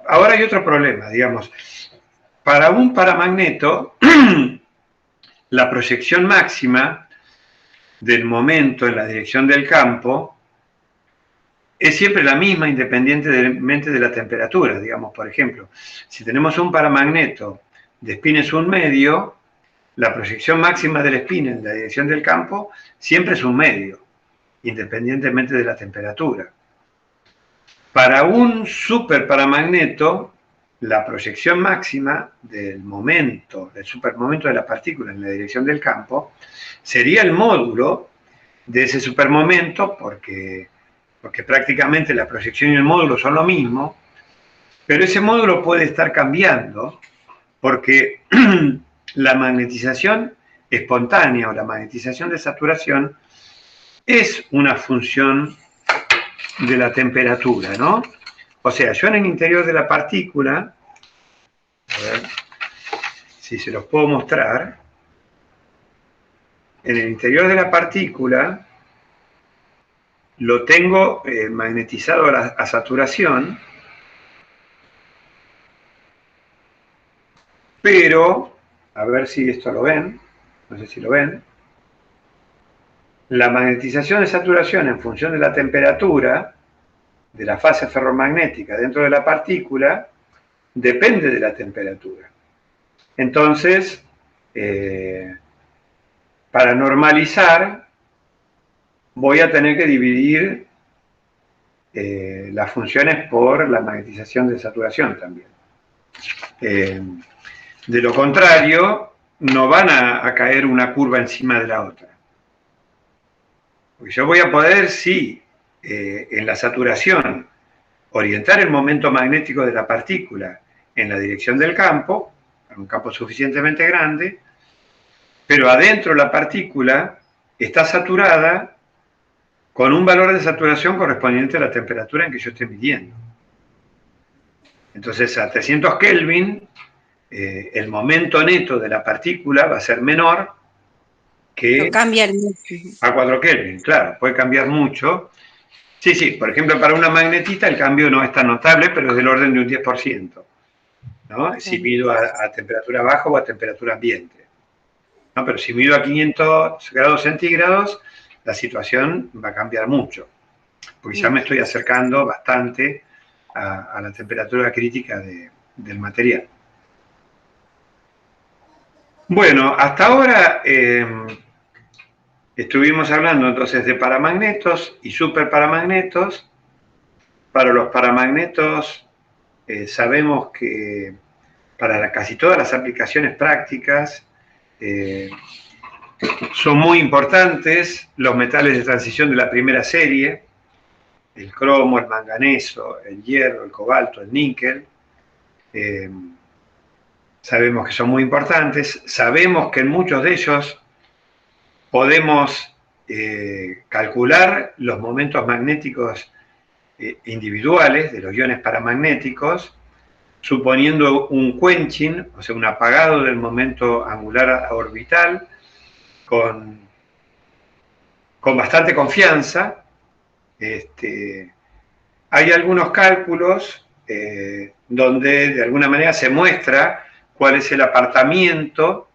[SPEAKER 1] Ahora hay otro problema, digamos. Para un paramagneto, la proyección máxima del momento en la dirección del campo es siempre la misma independientemente de la temperatura. Digamos, por ejemplo, si tenemos un paramagneto de spin es 1/2, la proyección máxima del spin en la dirección del campo siempre es 1/2, independientemente de la temperatura. Para un superparamagneto, la proyección máxima del momento, del supermomento de la partícula en la dirección del campo, sería el módulo de ese supermomento, porque prácticamente la proyección y el módulo son lo mismo, pero ese módulo puede estar cambiando porque la magnetización espontánea o la magnetización de saturación es una función de la temperatura, ¿no? O sea, yo en el interior de la partícula, a ver si se los puedo mostrar, en el interior de la partícula lo tengo magnetizado a saturación, pero, a ver si esto lo ven, no sé si lo ven, la magnetización de saturación en función de la temperatura de la fase ferromagnética dentro de la partícula depende de la temperatura. Entonces, para normalizar, voy a tener que dividir las funciones por la magnetización de saturación también. De lo contrario, no van a caer una curva encima de la otra. Porque yo voy a poder, sí, en la saturación, orientar el momento magnético de la partícula en la dirección del campo, un campo suficientemente grande, pero adentro la partícula está saturada con un valor de saturación correspondiente a la temperatura en que yo esté midiendo. Entonces, a 300 Kelvin, el momento neto de la partícula va a ser menor que a 4 Kelvin. Claro, puede cambiar mucho. Sí, sí, por ejemplo, para una magnetita el cambio no es tan notable, pero es del orden de un 10%, ¿no? Si mido a temperatura baja o a temperatura ambiente, ¿no? Pero si mido a 500 grados centígrados, la situación va a cambiar mucho, porque ya me estoy acercando bastante a la temperatura crítica del material. Bueno, hasta ahora estuvimos hablando entonces de paramagnetos y superparamagnetos. Para los paramagnetos sabemos que para casi todas las aplicaciones prácticas son muy importantes los metales de transición de la primera serie, el cromo, el manganeso, el hierro, el cobalto, el níquel. Sabemos que son muy importantes, sabemos que en muchos de ellos podemos calcular los momentos magnéticos individuales de los iones paramagnéticos, suponiendo un quenching, o sea, un apagado del momento angular orbital, con bastante confianza. Hay algunos cálculos donde de alguna manera se muestra cuál es el apartamiento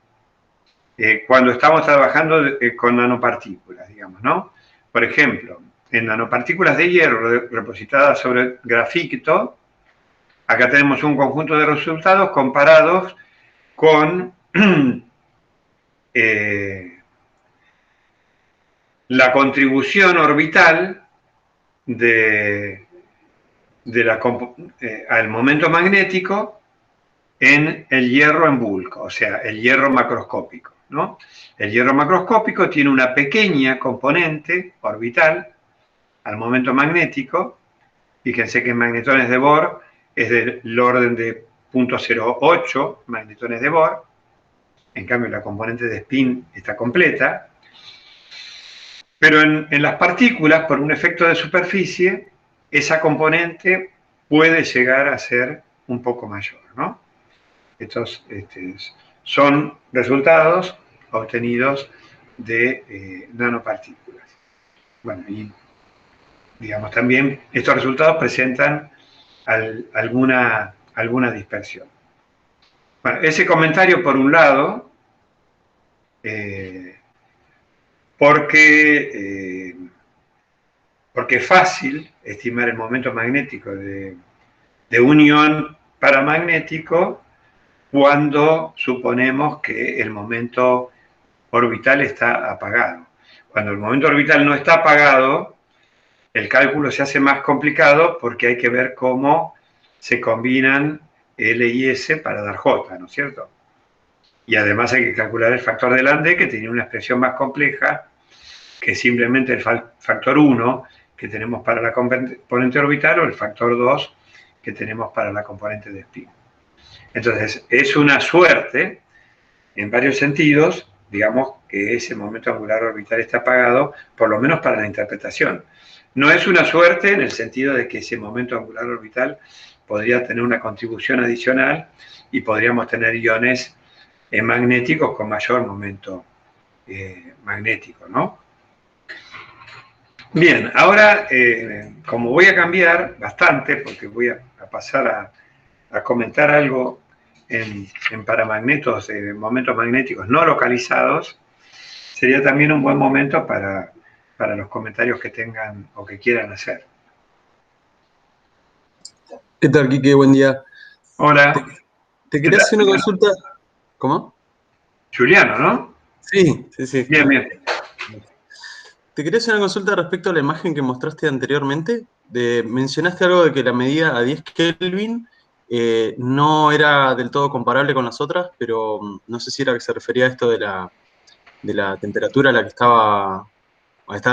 [SPEAKER 1] cuando estamos trabajando con nanopartículas, digamos, ¿no? Por ejemplo, en nanopartículas de hierro repositadas sobre grafito, acá tenemos un conjunto de resultados comparados con la contribución orbital al momento magnético en el hierro en bulk, o sea, el hierro macroscópico, ¿no? El hierro macroscópico tiene una pequeña componente orbital al momento magnético. Fíjense que en magnetones de Bohr es del orden de 0.08 magnetones de Bohr. En cambio, la componente de spin está completa. Pero en las partículas, por un efecto de superficie, esa componente puede llegar a ser un poco mayor, ¿no? Estos son resultados obtenidos de nanopartículas. Bueno, y digamos, también estos resultados presentan alguna dispersión. Bueno, ese comentario por un lado, porque es fácil estimar el momento magnético de un ion paramagnético cuando suponemos que el momento orbital está apagado. Cuando el momento orbital no está apagado, el cálculo se hace más complicado porque hay que ver cómo se combinan L y S para dar J, ¿no es cierto? Y además hay que calcular el factor de Landé, que tiene una expresión más compleja que simplemente el factor 1 que tenemos para la componente orbital o el factor 2 que tenemos para la componente de spin. Entonces, es una suerte, en varios sentidos, digamos, que ese momento angular orbital está apagado, por lo menos para la interpretación. No es una suerte en el sentido de que ese momento angular orbital podría tener una contribución adicional y podríamos tener iones magnéticos con mayor momento magnético, ¿no? Bien, ahora, como voy a cambiar bastante, porque voy a pasar a comentar algo en paramagnetos, momentos magnéticos no localizados, sería también un buen momento para los comentarios que tengan o que quieran hacer.
[SPEAKER 5] ¿Qué tal, Quique? Buen día.
[SPEAKER 1] Hola.
[SPEAKER 5] Te quería hacer una consulta. ¿Cómo?
[SPEAKER 1] Juliano, ¿no?
[SPEAKER 5] Sí, sí, sí.
[SPEAKER 1] Bien, bien.
[SPEAKER 5] Te quería hacer una consulta respecto a la imagen que mostraste anteriormente. Mencionaste algo de que la medida a 10 Kelvin no era del todo comparable con las otras, pero no sé si era que se refería a esto de la temperatura a la que estaba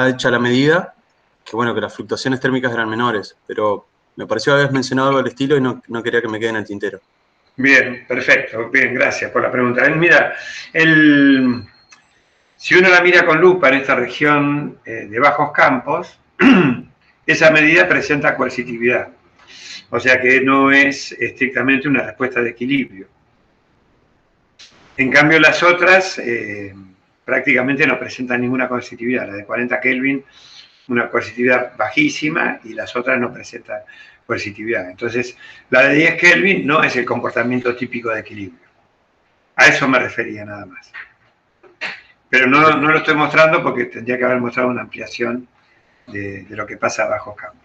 [SPEAKER 5] hecha la medida, que bueno, que las fluctuaciones térmicas eran menores, pero me pareció que habías mencionado algo del estilo y no quería que me quede en el tintero.
[SPEAKER 1] Bien, perfecto. Bien, gracias por la pregunta. Mira, si uno la mira con lupa en esta región de bajos campos, esa medida presenta coercitividad. O sea que no es estrictamente una respuesta de equilibrio. En cambio, las otras prácticamente no presentan ninguna coercitividad. La de 40 Kelvin, una coercitividad bajísima, y las otras no presentan coercitividad. Entonces, la de 10 Kelvin no es el comportamiento típico de equilibrio. A eso me refería nada más. Pero no lo estoy mostrando porque tendría que haber mostrado una ampliación de lo que pasa a bajos campos.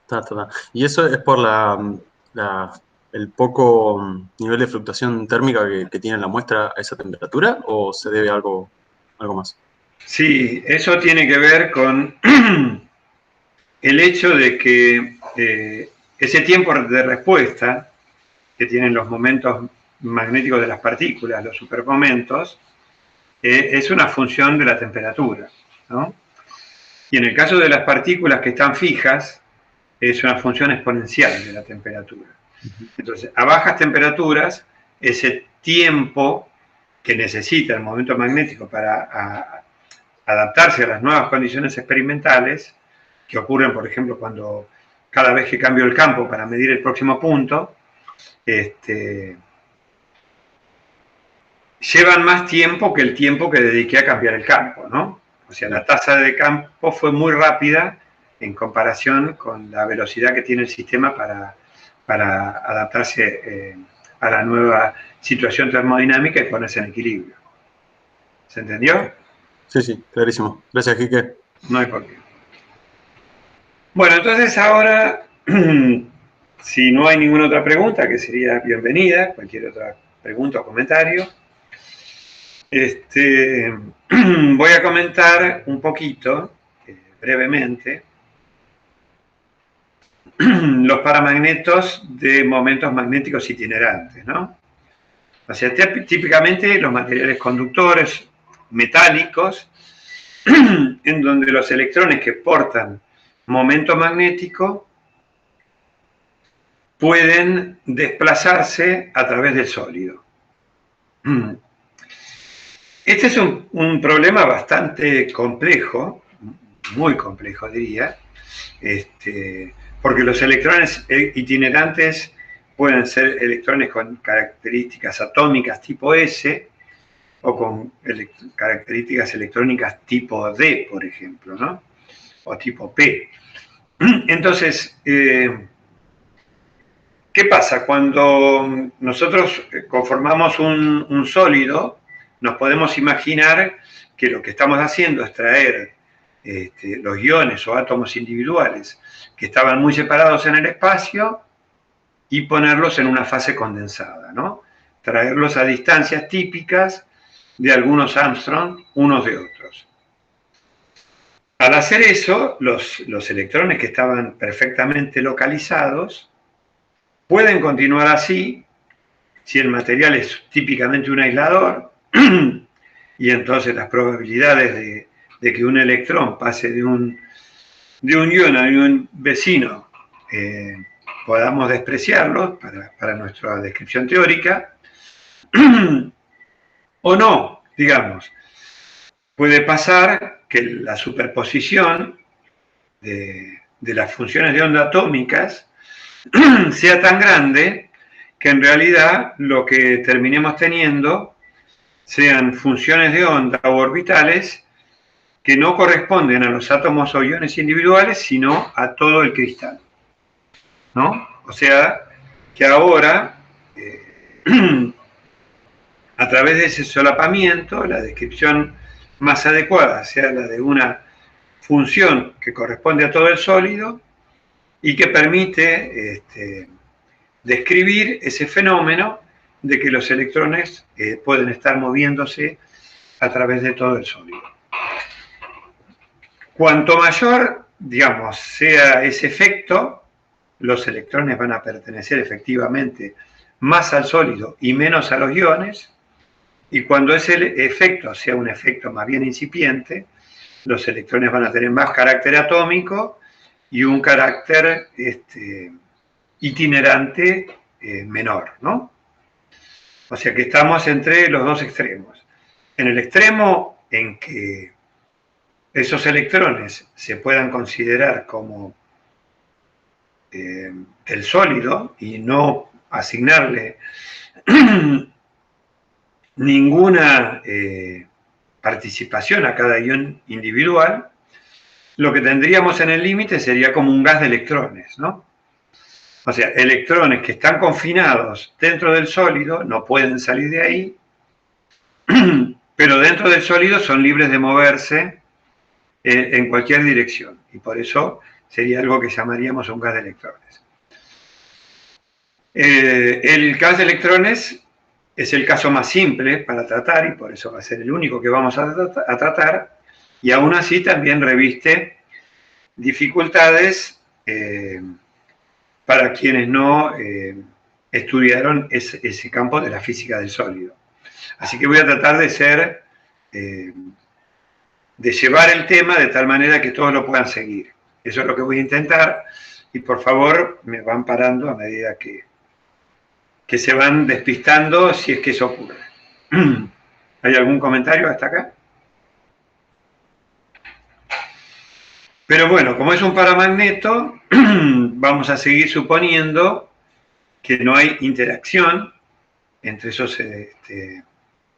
[SPEAKER 5] Está. ¿Y eso es por el poco nivel de fluctuación térmica que tiene la muestra a esa temperatura, o se debe a algo más?
[SPEAKER 1] Sí, eso tiene que ver con el hecho de que ese tiempo de respuesta que tienen los momentos magnéticos de las partículas, los supermomentos, es una función de la temperatura, ¿no? Y en el caso de las partículas que están fijas, es una función exponencial de la temperatura. Entonces, a bajas temperaturas, ese tiempo que necesita el momento magnético para adaptarse a las nuevas condiciones experimentales, que ocurren, por ejemplo, cuando cada vez que cambio el campo para medir el próximo punto, llevan más tiempo que el tiempo que dediqué a cambiar el campo, ¿no? O sea, la tasa de campo fue muy rápida en comparación con la velocidad que tiene el sistema para adaptarse a la nueva situación termodinámica y ponerse en equilibrio. ¿Se entendió?
[SPEAKER 5] Sí, clarísimo. Gracias, Quique.
[SPEAKER 1] No hay por qué. Bueno, entonces ahora, si no hay ninguna otra pregunta, que sería bienvenida, cualquier otra pregunta o comentario, voy a comentar un poquito, brevemente, los paramagnetos de momentos magnéticos itinerantes, ¿no? O sea, típicamente los materiales conductores metálicos, en donde los electrones que portan momento magnético pueden desplazarse a través del sólido. Este es un problema bastante complejo, muy complejo diría, porque los electrones itinerantes pueden ser electrones con características atómicas tipo S o con características electrónicas tipo D, por ejemplo, ¿no? o tipo P. Entonces, ¿qué pasa? Cuando nosotros conformamos un sólido, nos podemos imaginar que lo que estamos haciendo es traer los iones o átomos individuales que estaban muy separados en el espacio y ponerlos en una fase condensada, ¿no? Traerlos a distancias típicas de algunos Armstrong unos de otros. Al hacer eso, los electrones que estaban perfectamente localizados pueden continuar así si el material es típicamente un aislador y entonces las probabilidades de que un electrón pase de un ion a un vecino podamos despreciarlo para nuestra descripción teórica o no, digamos. Puede pasar que la superposición de las funciones de onda atómicas sea tan grande que en realidad lo que terminemos teniendo sean funciones de onda o orbitales que no corresponden a los átomos o iones individuales, sino a todo el cristal, ¿no? O sea, que ahora, a través de ese solapamiento, la descripción más adecuada sea la de una función que corresponde a todo el sólido y que permite describir ese fenómeno de que los electrones pueden estar moviéndose a través de todo el sólido. Cuanto mayor, digamos, sea ese efecto, los electrones van a pertenecer efectivamente más al sólido y menos a los iones, y cuando ese efecto sea un efecto más bien incipiente, los electrones van a tener más carácter atómico y un carácter itinerante menor, ¿no? O sea que estamos entre los dos extremos. En el extremo en que esos electrones se puedan considerar como el sólido y no asignarle ninguna participación a cada ion individual, lo que tendríamos en el límite sería como un gas de electrones, ¿no? O sea, electrones que están confinados dentro del sólido, no pueden salir de ahí, pero dentro del sólido son libres de moverse en cualquier dirección, y por eso sería algo que llamaríamos un gas de electrones. El gas de electrones es el caso más simple para tratar, y por eso va a ser el único que vamos a tratar, y aún así también reviste dificultades para quienes no estudiaron ese campo de la física del sólido. Así que voy a tratar de llevar el tema de tal manera que todos lo puedan seguir. Eso es lo que voy a intentar, y por favor me van parando a medida que se van despistando, si es que eso ocurre. ¿Hay algún comentario hasta acá? Pero bueno, como es un paramagneto, vamos a seguir suponiendo que no hay interacción entre esos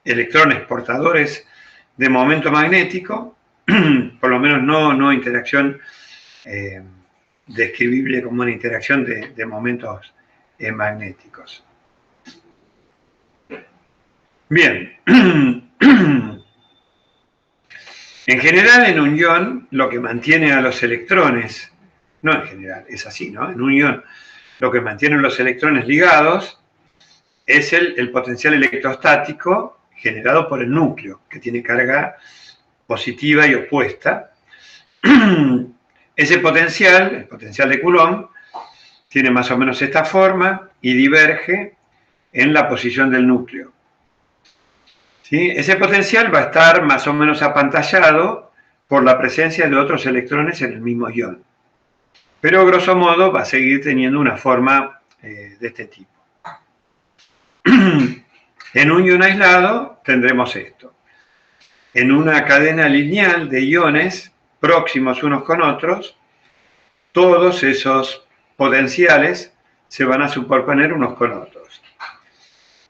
[SPEAKER 1] electrones portadores de momento magnético, por lo menos no interacción describible como una interacción de momentos magnéticos. Bien. En general, en un ion, lo que mantiene a los electrones, no en general, es así, ¿no? En un ion, lo que mantiene a los electrones ligados es el potencial electrostático generado por el núcleo, que tiene carga positiva y opuesta. Ese potencial, el potencial de Coulomb, tiene más o menos esta forma y diverge en la posición del núcleo. ¿Sí? Ese potencial va a estar más o menos apantallado por la presencia de otros electrones en el mismo ion. Pero, grosso modo, va a seguir teniendo una forma de este tipo. En un ion aislado tendremos esto. En una cadena lineal de iones próximos unos con otros, todos esos potenciales se van a superponer unos con otros.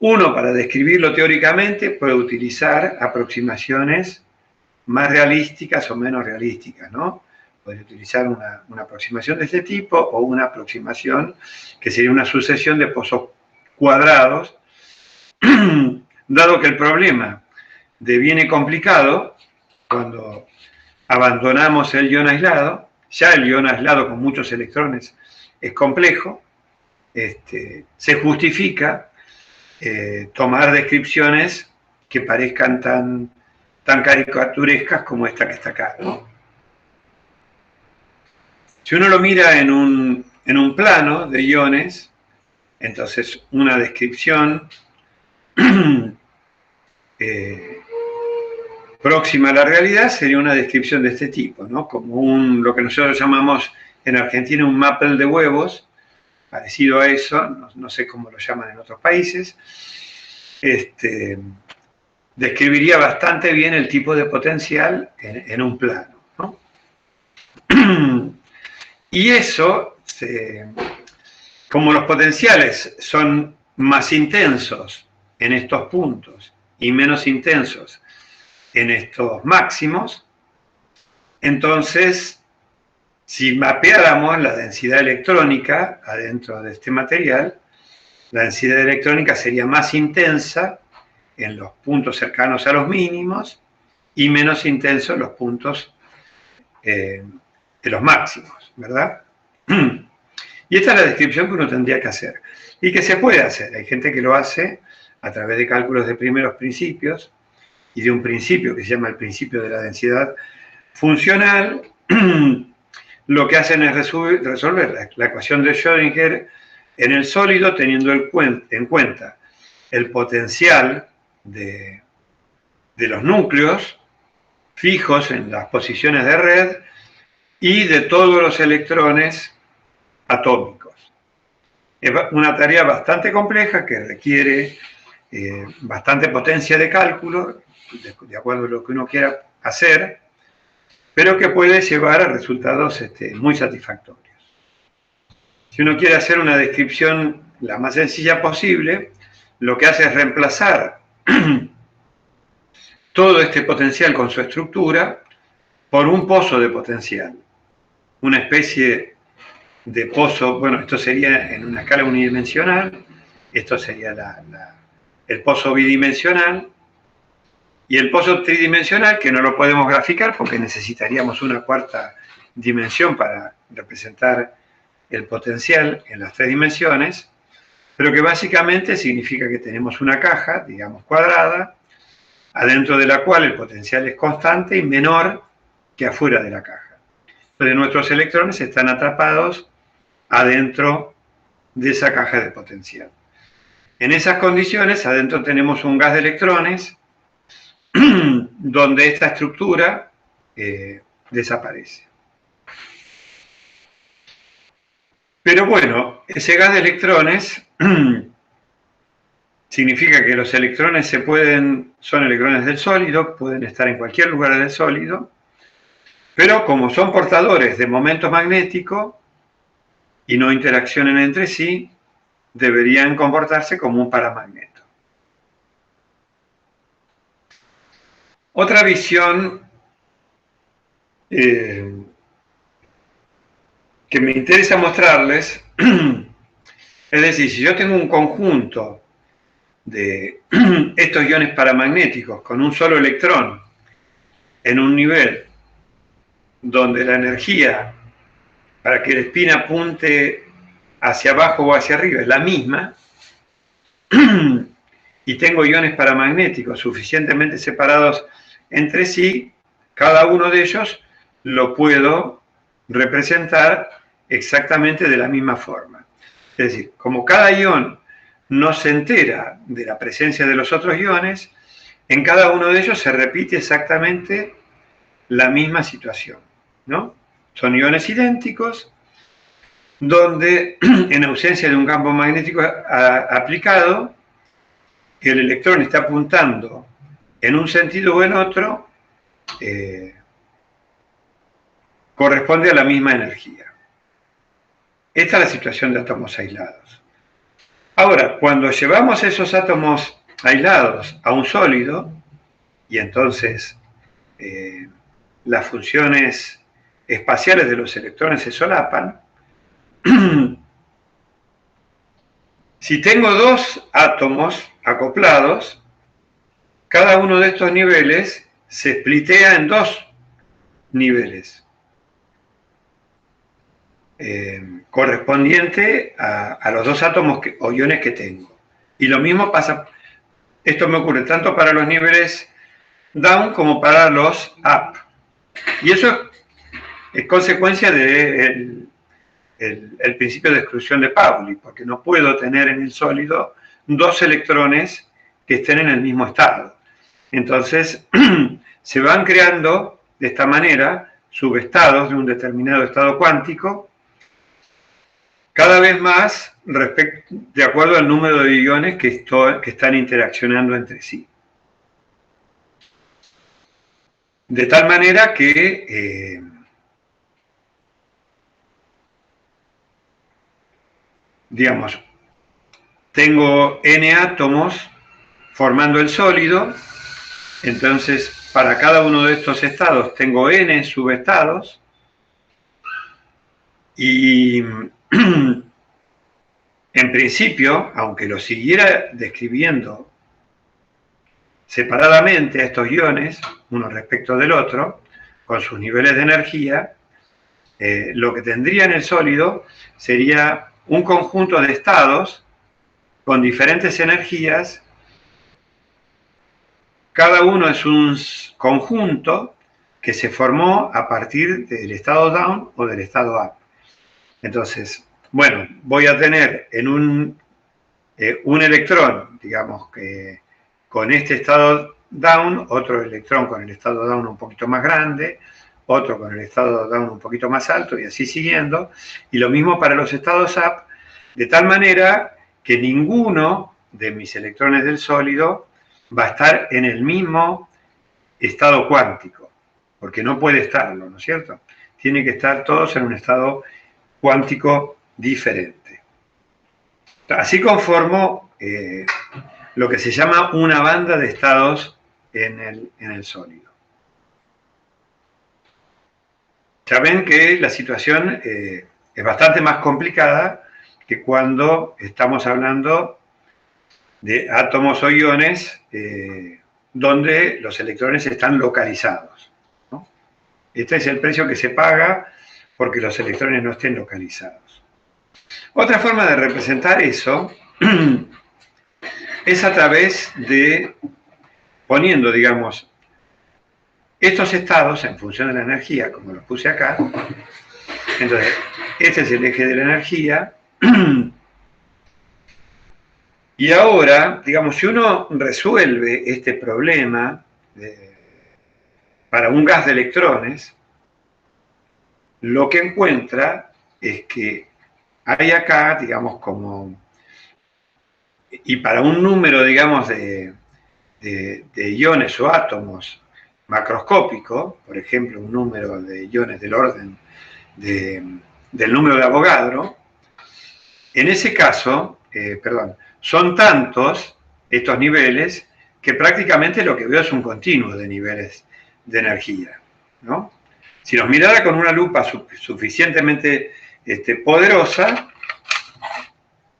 [SPEAKER 1] Uno, para describirlo teóricamente, puede utilizar aproximaciones más realísticas o menos realísticas, ¿no? podría utilizar una aproximación de este tipo o una aproximación que sería una sucesión de pozos cuadrados, dado que el problema deviene complicado cuando abandonamos el ion aislado. Ya el ion aislado con muchos electrones es complejo, se justifica tomar descripciones que parezcan tan caricaturescas como esta que está acá, ¿no? Si uno lo mira en un plano de iones, entonces una descripción próxima a la realidad sería una descripción de este tipo, ¿no? Como lo que nosotros llamamos en Argentina un Maple de huevos, parecido a eso, no sé cómo lo llaman en otros países. Describiría bastante bien el tipo de potencial en un plano, ¿no? Y eso, como los potenciales son más intensos en estos puntos y menos intensos en estos máximos, entonces, si mapeáramos la densidad electrónica adentro de este material, la densidad electrónica sería más intensa en los puntos cercanos a los mínimos y menos intenso en los puntos de los máximos, ¿verdad? Y esta es la descripción que uno tendría que hacer y que se puede hacer. Hay gente que lo hace a través de cálculos de primeros principios y de un principio que se llama el principio de la densidad funcional. Lo que hacen es resolver la ecuación de Schrödinger en el sólido teniendo en cuenta el potencial de los núcleos fijos en las posiciones de red y de todos los electrones atómicos. Es una tarea bastante compleja que requiere bastante potencia de cálculo, de acuerdo a lo que uno quiera hacer, pero que puede llevar a resultados muy satisfactorios. Si uno quiere hacer una descripción la más sencilla posible, lo que hace es reemplazar todo este potencial con su estructura por un pozo de potencial, una especie de pozo. Bueno, esto sería en una escala unidimensional, esto sería el pozo bidimensional, y el pozo tridimensional, que no lo podemos graficar porque necesitaríamos una cuarta dimensión para representar el potencial en las 3 dimensiones, pero que básicamente significa que tenemos una caja, digamos, cuadrada, adentro de la cual el potencial es constante y menor que afuera de la caja. Entonces nuestros electrones están atrapados adentro de esa caja de potencial. En esas condiciones, adentro tenemos un gas de electrones donde esta estructura desaparece. Pero bueno, ese gas de electrones significa que los electrones son electrones del sólido, pueden estar en cualquier lugar del sólido, pero como son portadores de momento magnético y no interaccionan entre sí, deberían comportarse como un paramagneto. Otra visión que me interesa mostrarles, es decir, si yo tengo un conjunto de estos iones paramagnéticos con un solo electrón en un nivel donde la energía para que el spin apunte hacia abajo o hacia arriba es la misma, y tengo iones paramagnéticos suficientemente separados entre sí, cada uno de ellos lo puedo representar exactamente de la misma forma. Es decir, como cada ion no se entera de la presencia de los otros iones, en cada uno de ellos se repite exactamente la misma situación, ¿no? Son iones idénticos, donde en ausencia de un campo magnético aplicado, el electrón está apuntando en un sentido o en otro, corresponde a la misma energía. Esta es la situación de átomos aislados. Ahora, cuando llevamos esos átomos aislados a un sólido, y entonces las funciones espaciales de los electrones se solapan. Si tengo dos átomos acoplados, cada uno de estos niveles se splitea en dos niveles, correspondiente a los dos átomos o iones que tengo. Y lo mismo pasa, esto me ocurre tanto para los niveles down como para los up. Y eso es consecuencia del el principio de exclusión de Pauli, porque no puedo tener en el sólido dos electrones que estén en el mismo estado. Entonces, se van creando de esta manera subestados de un determinado estado cuántico, cada vez más de acuerdo al número de iones que están interaccionando entre sí. De tal manera que digamos, tengo n átomos formando el sólido, entonces para cada uno de estos estados tengo n subestados, y en principio, aunque lo siguiera describiendo separadamente a estos iones, uno respecto del otro, con sus niveles de energía, lo que tendría en el sólido sería un conjunto de estados con diferentes energías. Cada uno es un conjunto que se formó a partir del estado down o del estado up. Entonces, bueno, voy a tener en un electrón, digamos que con este estado down, otro electrón con el estado down un poquito más grande, otro con el estado down un poquito más alto, y así siguiendo. Y lo mismo para los estados up, de tal manera que ninguno de mis electrones del sólido va a estar en el mismo estado cuántico, porque no puede estarlo, ¿no es cierto? Tienen que estar todos en un estado cuántico diferente. Así conformo lo que se llama una banda de estados en el sólido. Ya ven que la situación es bastante más complicada que cuando estamos hablando de átomos o iones donde los electrones están localizados, ¿no? Este es el precio que se paga porque los electrones no estén localizados. Otra forma de representar eso es a través de poniendo, digamos, estos estados en función de la energía, como los puse acá. Entonces, este es el eje de la energía. Y ahora, digamos, si uno resuelve este problema para un gas de electrones, lo que encuentra es que hay acá, digamos, como... Y para un número, digamos, de iones o átomos macroscópico, por ejemplo, un número de iones del orden del número de Avogadro, en ese caso, son tantos estos niveles que prácticamente lo que veo es un continuo de niveles de energía, ¿no? Si los mirara con una lupa suficientemente poderosa,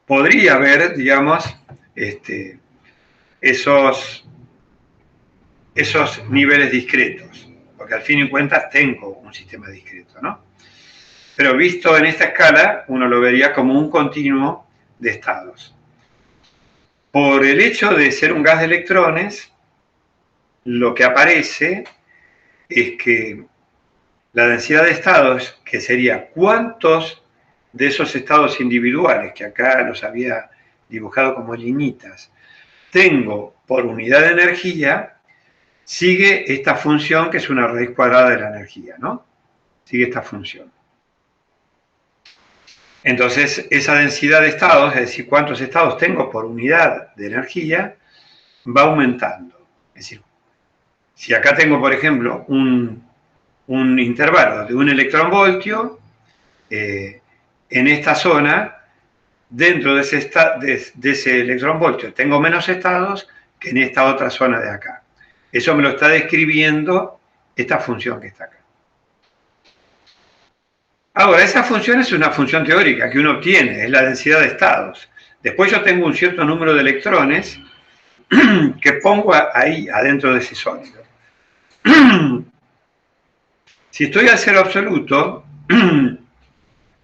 [SPEAKER 1] podría ver, digamos, esos niveles discretos, porque al fin y cuentas tengo un sistema discreto, ¿no? Pero visto en esta escala, uno lo vería como un continuo de estados. Por el hecho de ser un gas de electrones, lo que aparece es que la densidad de estados, que sería cuántos de esos estados individuales, que acá los había dibujado como liñitas, tengo por unidad de energía, sigue esta función que es una raíz cuadrada de la energía, ¿no? Sigue esta función. Entonces, esa densidad de estados, es decir, cuántos estados tengo por unidad de energía, va aumentando. Es decir, si acá tengo, por ejemplo, un intervalo de un electronvoltio, en esta zona, dentro de ese electronvoltio, tengo menos estados que en esta otra zona de acá. Eso me lo está describiendo esta función que está acá. Ahora, esa función es una función teórica que uno obtiene, es la densidad de estados. Después yo tengo un cierto número de electrones que pongo ahí adentro de ese sólido. Si estoy al cero absoluto,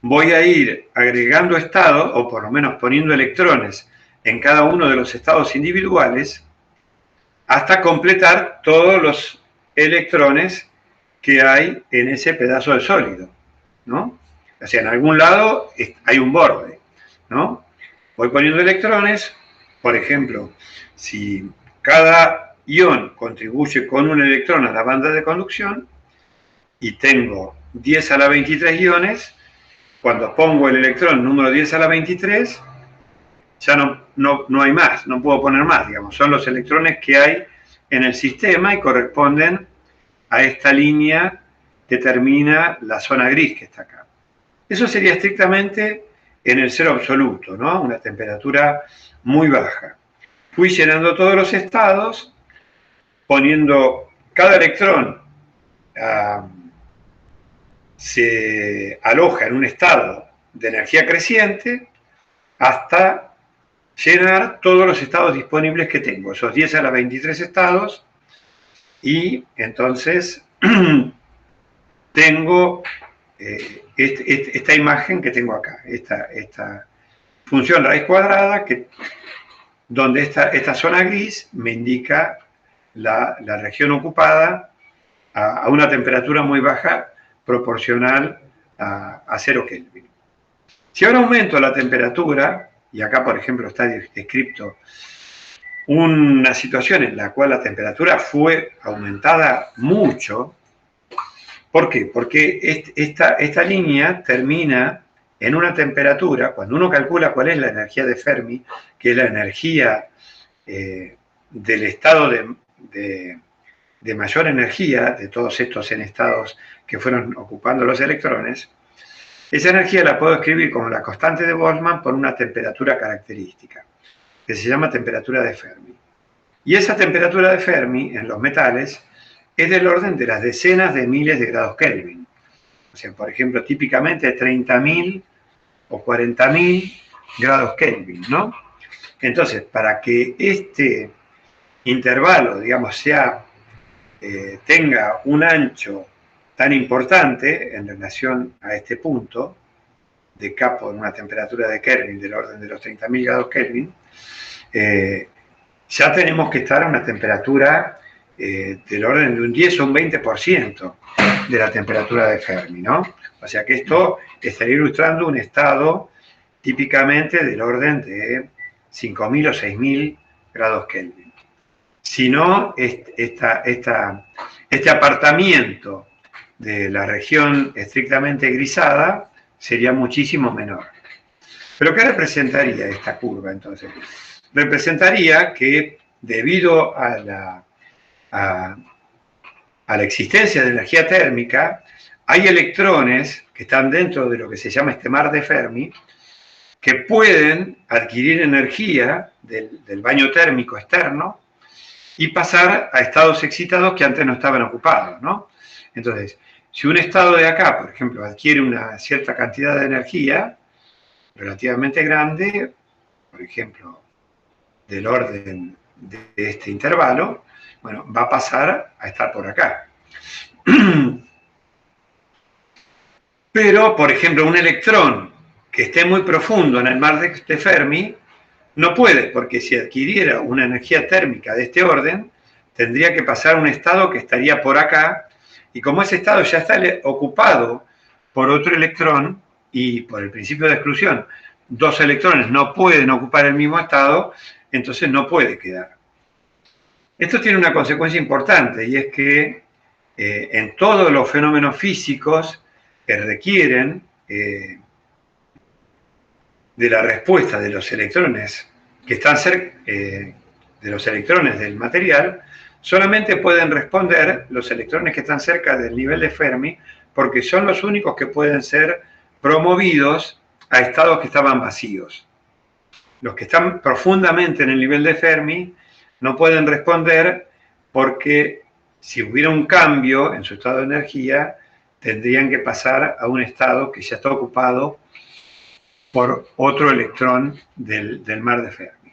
[SPEAKER 1] voy a ir agregando estados, o por lo menos poniendo electrones en cada uno de los estados individuales, hasta completar todos los electrones que hay en ese pedazo de sólido, ¿no? O sea, en algún lado hay un borde, ¿no? Voy poniendo electrones, por ejemplo, si cada ion contribuye con un electrón a la banda de conducción y tengo 10 a la 23 iones, cuando pongo el electrón número 10 a la 23, ya no hay más, no puedo poner más, digamos, son los electrones que hay en el sistema y corresponden a esta línea que termina la zona gris que está acá. Eso sería estrictamente en el cero absoluto, ¿no? Una temperatura muy baja. Fui llenando todos los estados, poniendo cada electrón, se aloja en un estado de energía creciente hasta llenar todos los estados disponibles que tengo, esos 10 a la 23 estados, y entonces tengo esta imagen que tengo acá, esta función raíz cuadrada, donde esta zona gris me indica la región ocupada a una temperatura muy baja proporcional a 0 Kelvin. Si ahora aumento la temperatura, y acá por ejemplo está descrito una situación en la cual la temperatura fue aumentada mucho. ¿Por qué? Porque esta línea termina en una temperatura, cuando uno calcula cuál es la energía de Fermi, que es la energía del estado de mayor energía, de todos estos en estados que fueron ocupando los electrones, esa energía la puedo escribir como la constante de Boltzmann por una temperatura característica, que se llama temperatura de Fermi. Y esa temperatura de Fermi en los metales es del orden de las decenas de miles de grados Kelvin. O sea, por ejemplo, típicamente 30.000 o 40.000 grados Kelvin, ¿no? Entonces, para que este intervalo, digamos, tenga un ancho tan importante en relación a este punto de K por una temperatura de Kelvin del orden de los 30.000 grados Kelvin, ya tenemos que estar a una temperatura del orden de un 10 o un 20% de la temperatura de Fermi, ¿no? O sea que esto estaría ilustrando un estado típicamente del orden de 5.000 o 6.000 grados Kelvin. Si no, este apartamiento de la región estrictamente grisada sería muchísimo menor. ¿Pero qué representaría esta curva entonces? Representaría que debido a la existencia de energía térmica, hay electrones que están dentro de lo que se llama este mar de Fermi, que pueden adquirir energía del baño térmico externo y pasar a estados excitados que antes no estaban ocupados, ¿no? Entonces, si un estado de acá, por ejemplo, adquiere una cierta cantidad de energía relativamente grande, por ejemplo, del orden de este intervalo, bueno, va a pasar a estar por acá. Pero, por ejemplo, un electrón que esté muy profundo en el mar de Fermi no puede, porque si adquiriera una energía térmica de este orden, tendría que pasar a un estado que estaría por acá, y como ese estado ya está ocupado por otro electrón, y por el principio de exclusión, dos electrones no pueden ocupar el mismo estado, entonces no puede quedar. Esto tiene una consecuencia importante, y es que en todos los fenómenos físicos que requieren de la respuesta de los electrones que están cerca de los electrones del material, solamente pueden responder los electrones que están cerca del nivel de Fermi, porque son los únicos que pueden ser promovidos a estados que estaban vacíos. Los que están profundamente en el nivel de Fermi no pueden responder porque si hubiera un cambio en su estado de energía, tendrían que pasar a un estado que ya está ocupado por otro electrón del mar de Fermi.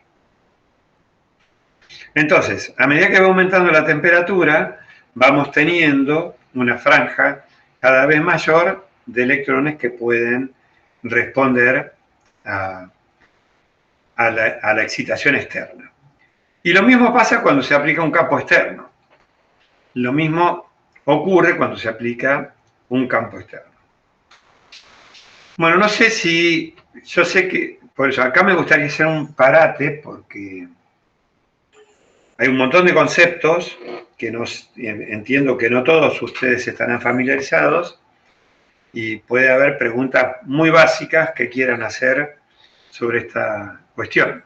[SPEAKER 1] Entonces, a medida que va aumentando la temperatura, vamos teniendo una franja cada vez mayor de electrones que pueden responder a la excitación externa. Y lo mismo pasa cuando se aplica un campo externo. Lo mismo ocurre cuando se aplica un campo externo. Bueno, no sé si, yo sé que, por eso acá me gustaría hacer un parate porque hay un montón de conceptos que entiendo que no todos ustedes estarán familiarizados y puede haber preguntas muy básicas que quieran hacer sobre esta cuestión.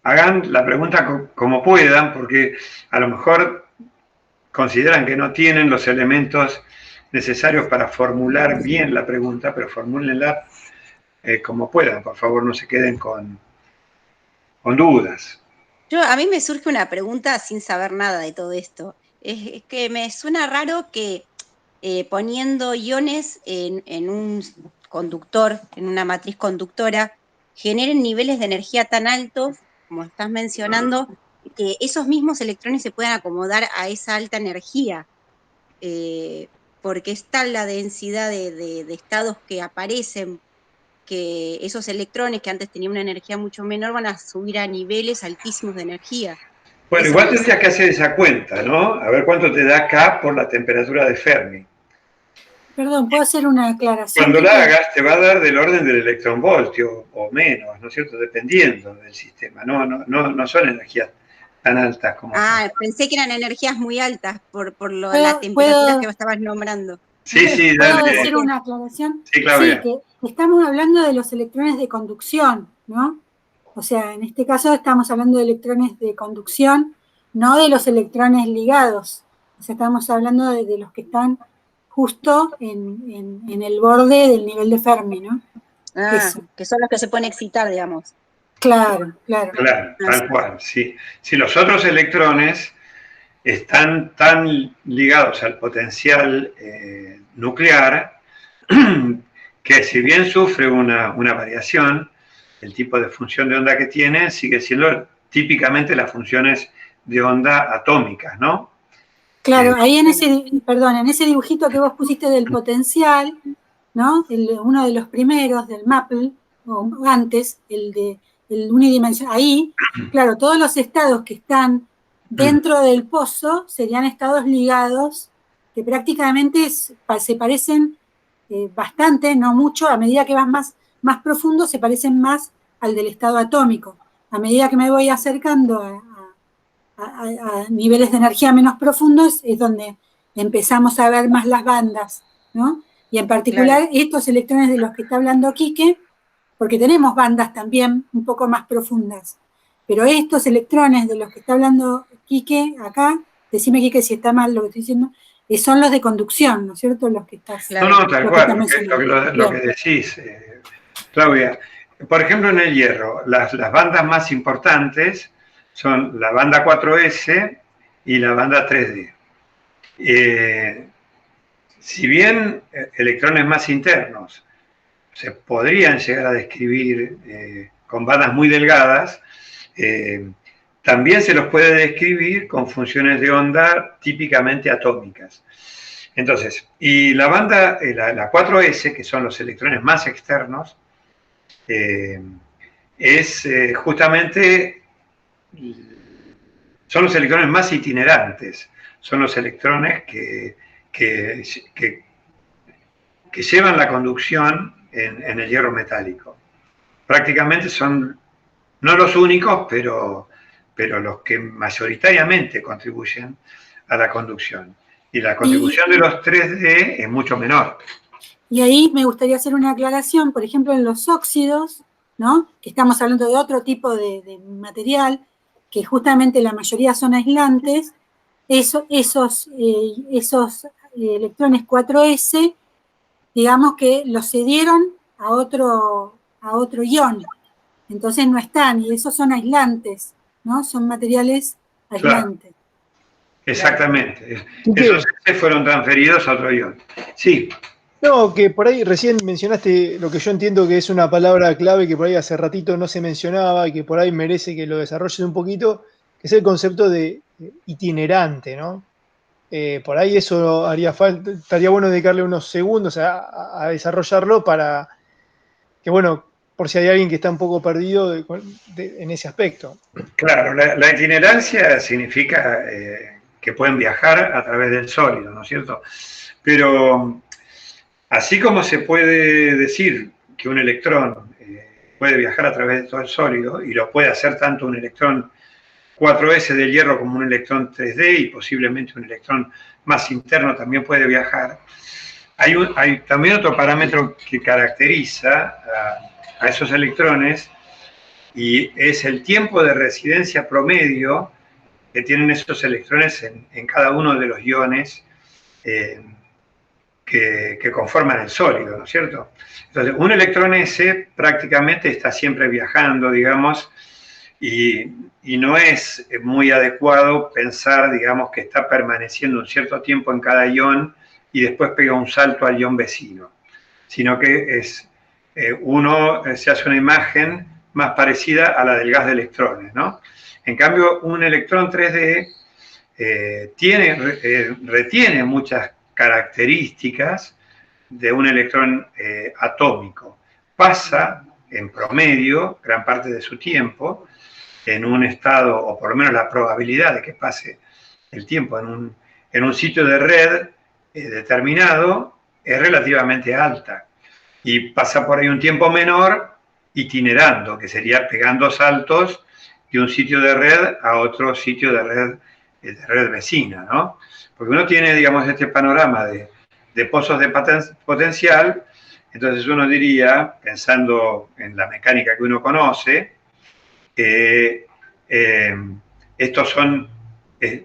[SPEAKER 1] Hagan la pregunta como puedan, porque a lo mejor consideran que no tienen los elementos necesarios para formular bien la pregunta, pero formúlenla como puedan. Por favor, no se queden con dudas.
[SPEAKER 4] A mí me surge una pregunta sin saber nada de todo esto. Es que me suena raro que poniendo iones en un conductor, en una matriz conductora, generen niveles de energía tan altos, como estás mencionando, que esos mismos electrones se puedan acomodar a esa alta energía, porque es tal la densidad de estados que aparecen, que esos electrones que antes tenían una energía mucho menor van a subir a niveles altísimos de energía.
[SPEAKER 1] Bueno,
[SPEAKER 4] Eso
[SPEAKER 1] igual tendrías que hacer esa cuenta, ¿no? A ver cuánto te da K por la temperatura de Fermi.
[SPEAKER 6] Perdón, ¿puedo hacer una aclaración?
[SPEAKER 1] Cuando la hagas te va a dar del orden del electronvoltio o menos, ¿no es cierto? Dependiendo del sistema. No son energías tan altas como...
[SPEAKER 4] Pensé que eran energías muy altas por la temperatura que estabas nombrando.
[SPEAKER 1] Sí,
[SPEAKER 6] ¿Puedo
[SPEAKER 1] dale.
[SPEAKER 6] decir una aclaración?
[SPEAKER 1] Sí, Claudia.
[SPEAKER 6] Sí, que estamos hablando de los electrones de conducción, ¿no? O sea, en este caso estamos hablando de electrones de conducción, no de los electrones ligados. O sea, estamos hablando de los que están justo en el borde del nivel de Fermi, ¿no?
[SPEAKER 4] Que son los que se pueden excitar, digamos.
[SPEAKER 6] Claro.
[SPEAKER 1] Claro, tal cual, sí. Si los otros electrones están tan ligados al potencial nuclear que si bien sufre una variación, el tipo de función de onda que tiene sigue siendo típicamente las funciones de onda atómicas, ¿no?
[SPEAKER 6] Claro, ahí en ese dibujito que vos pusiste del potencial, ¿no? Uno de los primeros del Maple, o antes, el unidimensional, ahí, claro, todos los estados que están dentro del pozo serían estados ligados que prácticamente se parecen bastante, no mucho, a medida que vas más profundo se parecen más al del estado atómico. A medida que me voy acercando a niveles de energía menos profundos es donde empezamos a ver más las bandas, ¿no? Y en particular estos electrones de los que está hablando Quique, porque tenemos bandas también un poco más profundas, pero estos electrones de los que está hablando Quique acá, decime Quique si está mal lo que estoy diciendo, son los de conducción, ¿no es cierto? Los que estás...
[SPEAKER 1] No, tal cual, lo que decís, Claudia. Por ejemplo, en el hierro, las bandas más importantes son la banda 4S y la banda 3D. Si bien electrones más internos se podrían llegar a describir con bandas muy delgadas, también se los puede describir con funciones de onda típicamente atómicas. Entonces, y la banda, la 4S, que son los electrones más externos, justamente, son los electrones más itinerantes, son los electrones que llevan la conducción en el hierro metálico. Prácticamente son, no los únicos, pero los que mayoritariamente contribuyen a la conducción. Y la contribución de los 3D es mucho menor.
[SPEAKER 6] Y ahí me gustaría hacer una aclaración, por ejemplo, en los óxidos, ¿no? Que estamos hablando de otro tipo de material, que justamente la mayoría son aislantes, esos electrones 4S, digamos que los cedieron a otro ion, entonces no están, y esos son aislantes, ¿no? Son materiales aislantes.
[SPEAKER 1] Exactamente.
[SPEAKER 2] ¿Qué?
[SPEAKER 1] Esos S fueron transferidos a otro ion. Sí.
[SPEAKER 2] No, que por ahí recién mencionaste lo que yo entiendo que es una palabra clave que por ahí hace ratito no se mencionaba y que por ahí merece que lo desarrolles un poquito, que es el concepto de itinerante, ¿no? Por ahí eso haría falta, estaría bueno dedicarle unos segundos a desarrollarlo para que, bueno, por si hay alguien que está un poco perdido en ese aspecto.
[SPEAKER 1] Claro, la itinerancia significa que pueden viajar a través del sólido, ¿no es cierto? Pero así como se puede decir que un electrón puede viajar a través de todo el sólido, y lo puede hacer tanto un electrón 4s del hierro como un electrón 3D, y posiblemente un electrón más interno también puede viajar, hay también otro parámetro que caracteriza a esos electrones, y es el tiempo de residencia promedio que tienen esos electrones en cada uno de los iones que conforman el sólido, ¿no es cierto? Entonces, un electrón S prácticamente está siempre viajando, digamos, y no es muy adecuado pensar, digamos, que está permaneciendo un cierto tiempo en cada ion y después pega un salto al ion vecino, sino que uno se hace una imagen más parecida a la del gas de electrones, ¿no? En cambio, un electrón 3D retiene muchas características de un electrón atómico. Pasa, en promedio, gran parte de su tiempo en un estado, o por lo menos la probabilidad de que pase el tiempo en un sitio de red determinado es relativamente alta. Y pasa por ahí un tiempo menor itinerando, que sería pegando saltos de un sitio de red a otro sitio de red vecina, ¿no? Porque uno tiene, digamos, este panorama de pozos de potencial, entonces uno diría, pensando en la mecánica que uno conoce, que estos son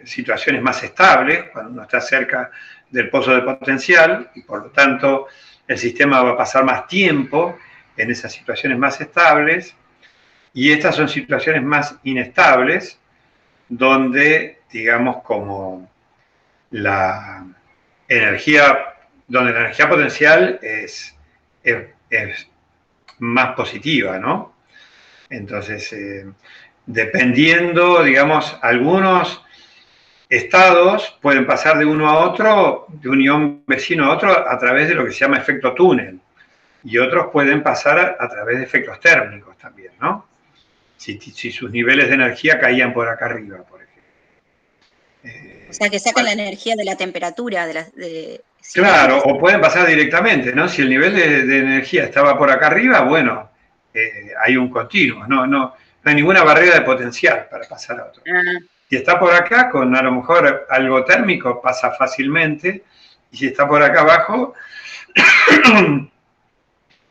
[SPEAKER 1] situaciones más estables, cuando uno está cerca del pozo de potencial, y por lo tanto el sistema va a pasar más tiempo en esas situaciones más estables, y estas son situaciones más inestables, donde, digamos, como la energía potencial es más positiva, ¿no? Entonces, dependiendo, digamos, algunos estados pueden pasar de uno a otro, de un ion vecino a otro, a través de lo que se llama efecto túnel, y otros pueden pasar a través de efectos térmicos también, ¿no? Si sus niveles de energía caían por acá arriba, por ejemplo.
[SPEAKER 4] O sea, que sacan la energía de la temperatura.
[SPEAKER 1] Claro, o pueden pasar directamente, ¿no? Si el nivel de energía estaba por acá arriba, bueno, hay un continuo, no hay ninguna barrera de potencial para pasar a otro. Si está por acá, con a lo mejor algo térmico pasa fácilmente, y si está por acá abajo,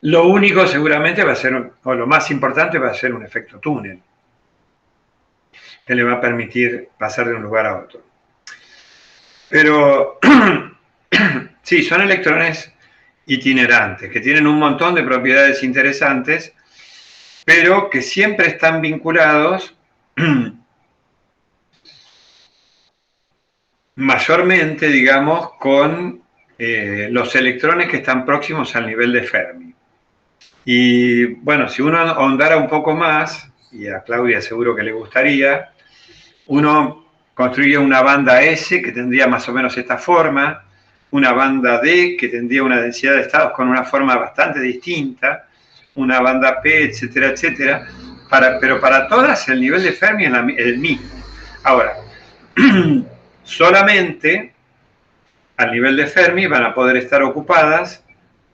[SPEAKER 1] lo único seguramente va a ser, o lo más importante va a ser un efecto túnel, que le va a permitir pasar de un lugar a otro. Pero sí, son electrones itinerantes, que tienen un montón de propiedades interesantes, pero que siempre están vinculados mayormente, digamos, con los electrones que están próximos al nivel de Fermi. Y bueno, si uno ahondara un poco más, y a Claudia seguro que le gustaría, uno construye una banda S que tendría más o menos esta forma, una banda D que tendría una densidad de estados con una forma bastante distinta, una banda P, etcétera, etcétera, pero para todas el nivel de Fermi es el mismo. Ahora, solamente al nivel de Fermi van a poder estar ocupadas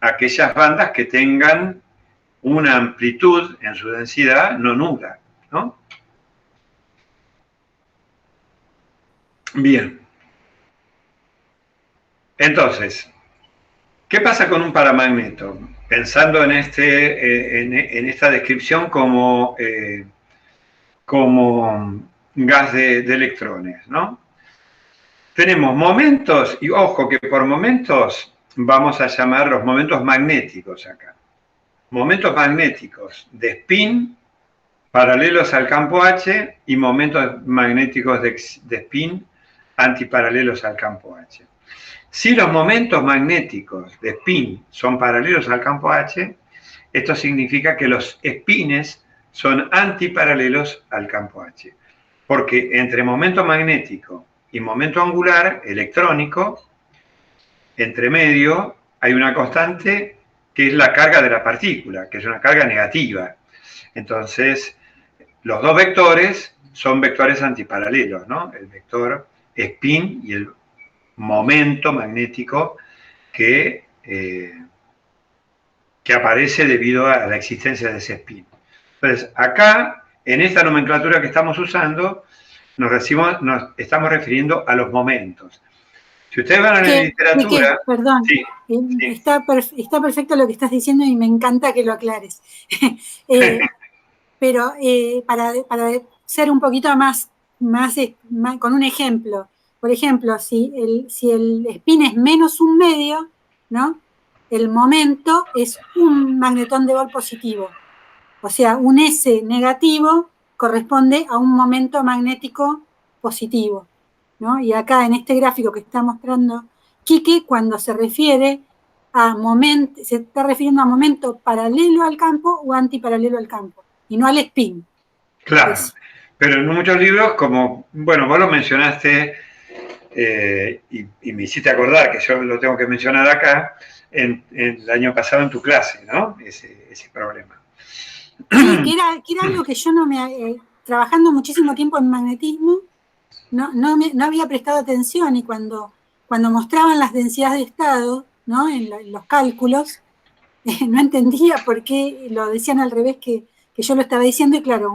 [SPEAKER 1] aquellas bandas que tengan una amplitud en su densidad no nula, ¿no? Bien. Entonces, ¿qué pasa con un paramagneto? Pensando en esta descripción como gas de electrones, ¿no? Tenemos momentos, y ojo que por momentos vamos a llamar los momentos magnéticos acá. Momentos magnéticos de spin paralelos al campo H y momentos magnéticos de spin antiparalelos al campo H. Si los momentos magnéticos de spin son paralelos al campo H, esto significa que los spines son antiparalelos al campo H. Porque entre momento magnético y momento angular electrónico, entre medio hay una constante que es la carga de la partícula, que es una carga negativa. Entonces, los dos vectores son vectores antiparalelos, ¿no? El vector spin y el momento magnético que aparece debido a la existencia de ese spin. Entonces, acá, en esta nomenclatura que estamos usando, nos estamos refiriendo a los momentos. Si ustedes van a la literatura...
[SPEAKER 6] Perdón,
[SPEAKER 1] sí.
[SPEAKER 6] Está perfecto lo que estás diciendo y me encanta que lo aclares. Pero para ser un poquito más con un ejemplo, por ejemplo, si el spin es menos un medio, ¿no? El momento es un magnetón de Bohr positivo. O sea, un S negativo corresponde a un momento magnético positivo, ¿no? Y acá en este gráfico que está mostrando Quique, cuando se refiere a momento, se está refiriendo a momento paralelo al campo o antiparalelo al campo, y no al spin.
[SPEAKER 1] Claro, pero en muchos libros, como, bueno, vos lo mencionaste y me hiciste acordar que yo lo tengo que mencionar acá, en el año pasado en tu clase, ¿no? Ese problema.
[SPEAKER 6] Sí, que era algo que yo no me... trabajando muchísimo tiempo en magnetismo, no había prestado atención, y cuando mostraban las densidades de estado, ¿no? En los cálculos, no entendía por qué lo decían al revés que yo lo estaba diciendo, y claro,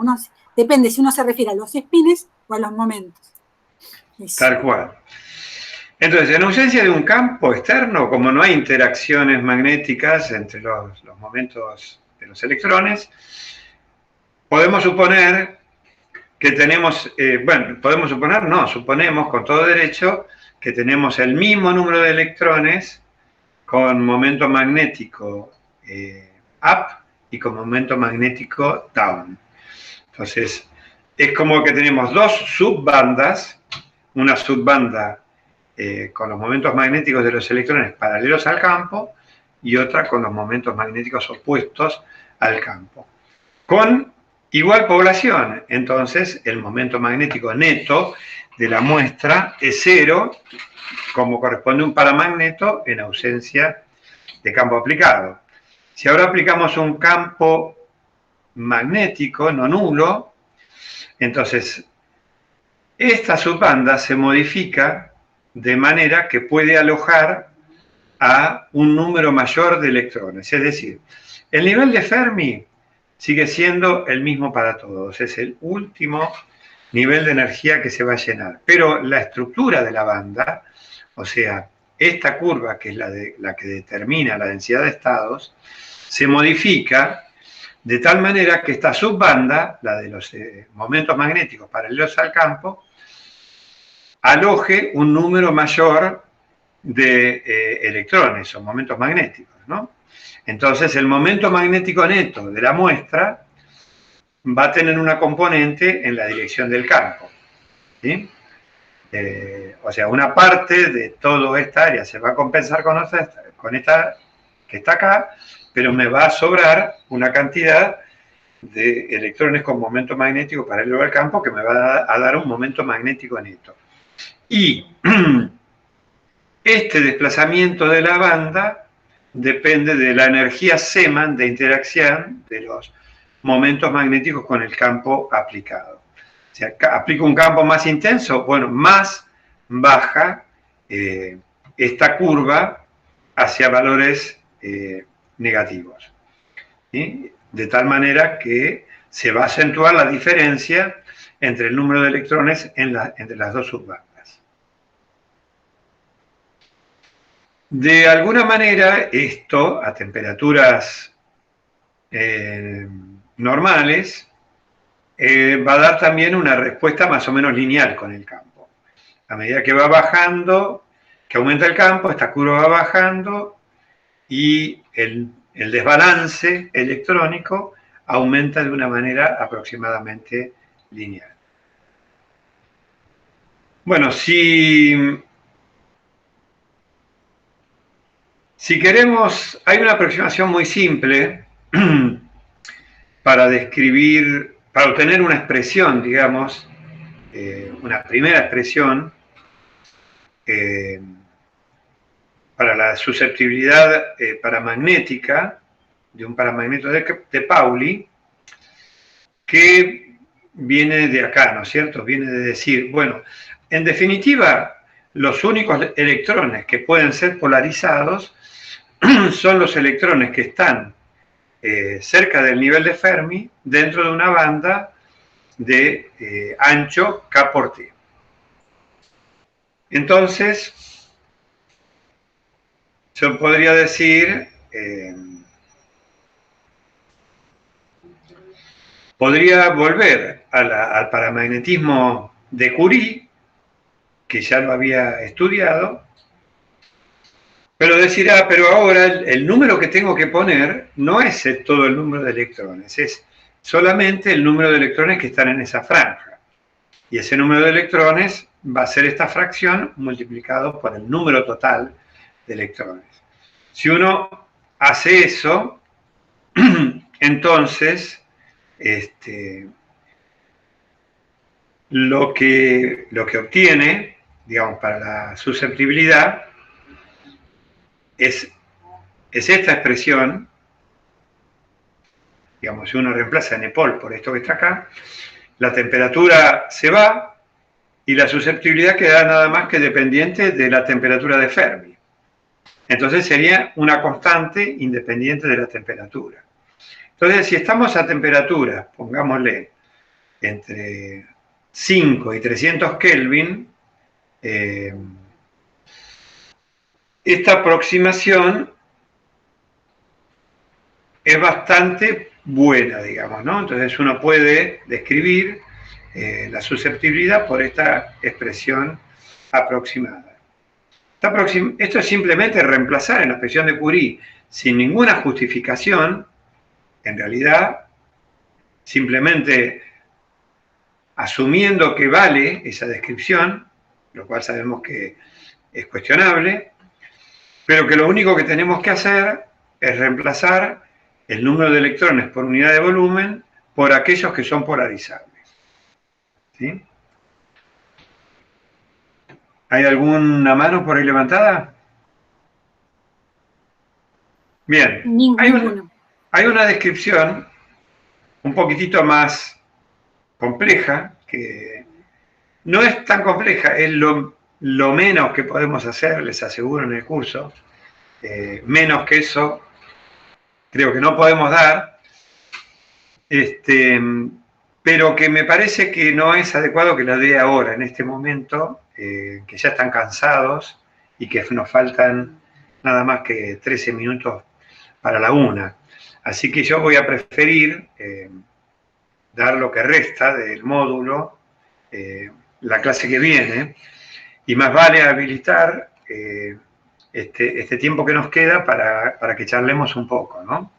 [SPEAKER 6] depende si uno se refiere a los spines o a los momentos. Eso.
[SPEAKER 1] Tal cual. Entonces, en ausencia de un campo externo, como no hay interacciones magnéticas entre los momentos de los electrones, podemos suponer que tenemos, suponemos con todo derecho que tenemos el mismo número de electrones con momento magnético up y con momento magnético down. Entonces, es como que tenemos dos subbandas, una subbanda con los momentos magnéticos de los electrones paralelos al campo y otra con los momentos magnéticos opuestos al campo, con igual población. Entonces, el momento magnético neto de la muestra es 0, como corresponde a un paramagneto en ausencia de campo aplicado. Si ahora aplicamos un campo magnético no nulo, entonces esta subbanda se modifica de manera que puede alojar a un número mayor de electrones. Es decir, el nivel de Fermi sigue siendo el mismo para todos. Es el último nivel de energía que se va a llenar. Pero la estructura de la banda, o sea, esta curva, que es la que determina la densidad de estados, se modifica de tal manera que esta subbanda, la de los momentos magnéticos paralelos al campo, aloje un número mayor de electrones o momentos magnéticos, ¿no? Entonces, el momento magnético neto de la muestra va a tener una componente en la dirección del campo, ¿sí? O sea, una parte de toda esta área se va a compensar con esta que está acá, pero me va a sobrar una cantidad de electrones con momento magnético paralelo al campo que me va a dar un momento magnético neto. Y este desplazamiento de la banda depende de la energía Zeeman de interacción de los momentos magnéticos con el campo aplicado. Si aplico un campo más intenso, bueno, más baja esta curva hacia valores negativos, ¿sí? De tal manera que se va a acentuar la diferencia entre el número de electrones entre las dos subbandas. De alguna manera, esto a temperaturas normales va a dar también una respuesta más o menos lineal con el campo. A medida que va bajando, que aumenta el campo, esta curva va bajando y el desbalance electrónico aumenta de una manera aproximadamente lineal. Bueno, si queremos, hay una aproximación muy simple para describir, para obtener una expresión, digamos, una primera expresión para la susceptibilidad paramagnética de un paramagneto de Pauli, que viene de acá, ¿no es cierto? Viene de decir, bueno, en definitiva, los únicos electrones que pueden ser polarizados son los electrones que están cerca del nivel de Fermi, dentro de una banda de ancho K por T. Entonces, yo podría decir, podría volver al paramagnetismo de Curie, que ya lo había estudiado, pero decir, pero ahora el número que tengo que poner no es todo el número de electrones, es solamente el número de electrones que están en esa franja. Y ese número de electrones va a ser esta fracción multiplicado por el número total de electrones. Si uno hace eso, entonces lo que obtiene, digamos, para la susceptibilidad es esta expresión, digamos, si uno reemplaza Nepol por esto que está acá, la temperatura se va y la susceptibilidad queda nada más que dependiente de la temperatura de Fermi. Entonces sería una constante independiente de la temperatura. Entonces, si estamos a temperatura, pongámosle, entre 5 y 300 Kelvin, esta aproximación es bastante buena, digamos, ¿no? Entonces uno puede describir la susceptibilidad por esta expresión aproximada. Esto es simplemente reemplazar en la expresión de Curie sin ninguna justificación, en realidad, simplemente asumiendo que vale esa descripción, lo cual sabemos que es cuestionable, pero que lo único que tenemos que hacer es reemplazar el número de electrones por unidad de volumen por aquellos que son polarizables. ¿Sí? ¿Hay alguna mano por ahí levantada? Bien. Hay una descripción un poquitito más compleja, que no es tan compleja, es lo menos que podemos hacer, les aseguro, en el curso. Menos que eso creo que no podemos dar, pero que me parece que no es adecuado que la dé ahora, en este momento, que ya están cansados y que nos faltan nada más que 13 minutos para la 1. Así que yo voy a preferir dar lo que resta del módulo la clase que viene, y más vale habilitar este tiempo que nos queda para que charlemos un poco, ¿no?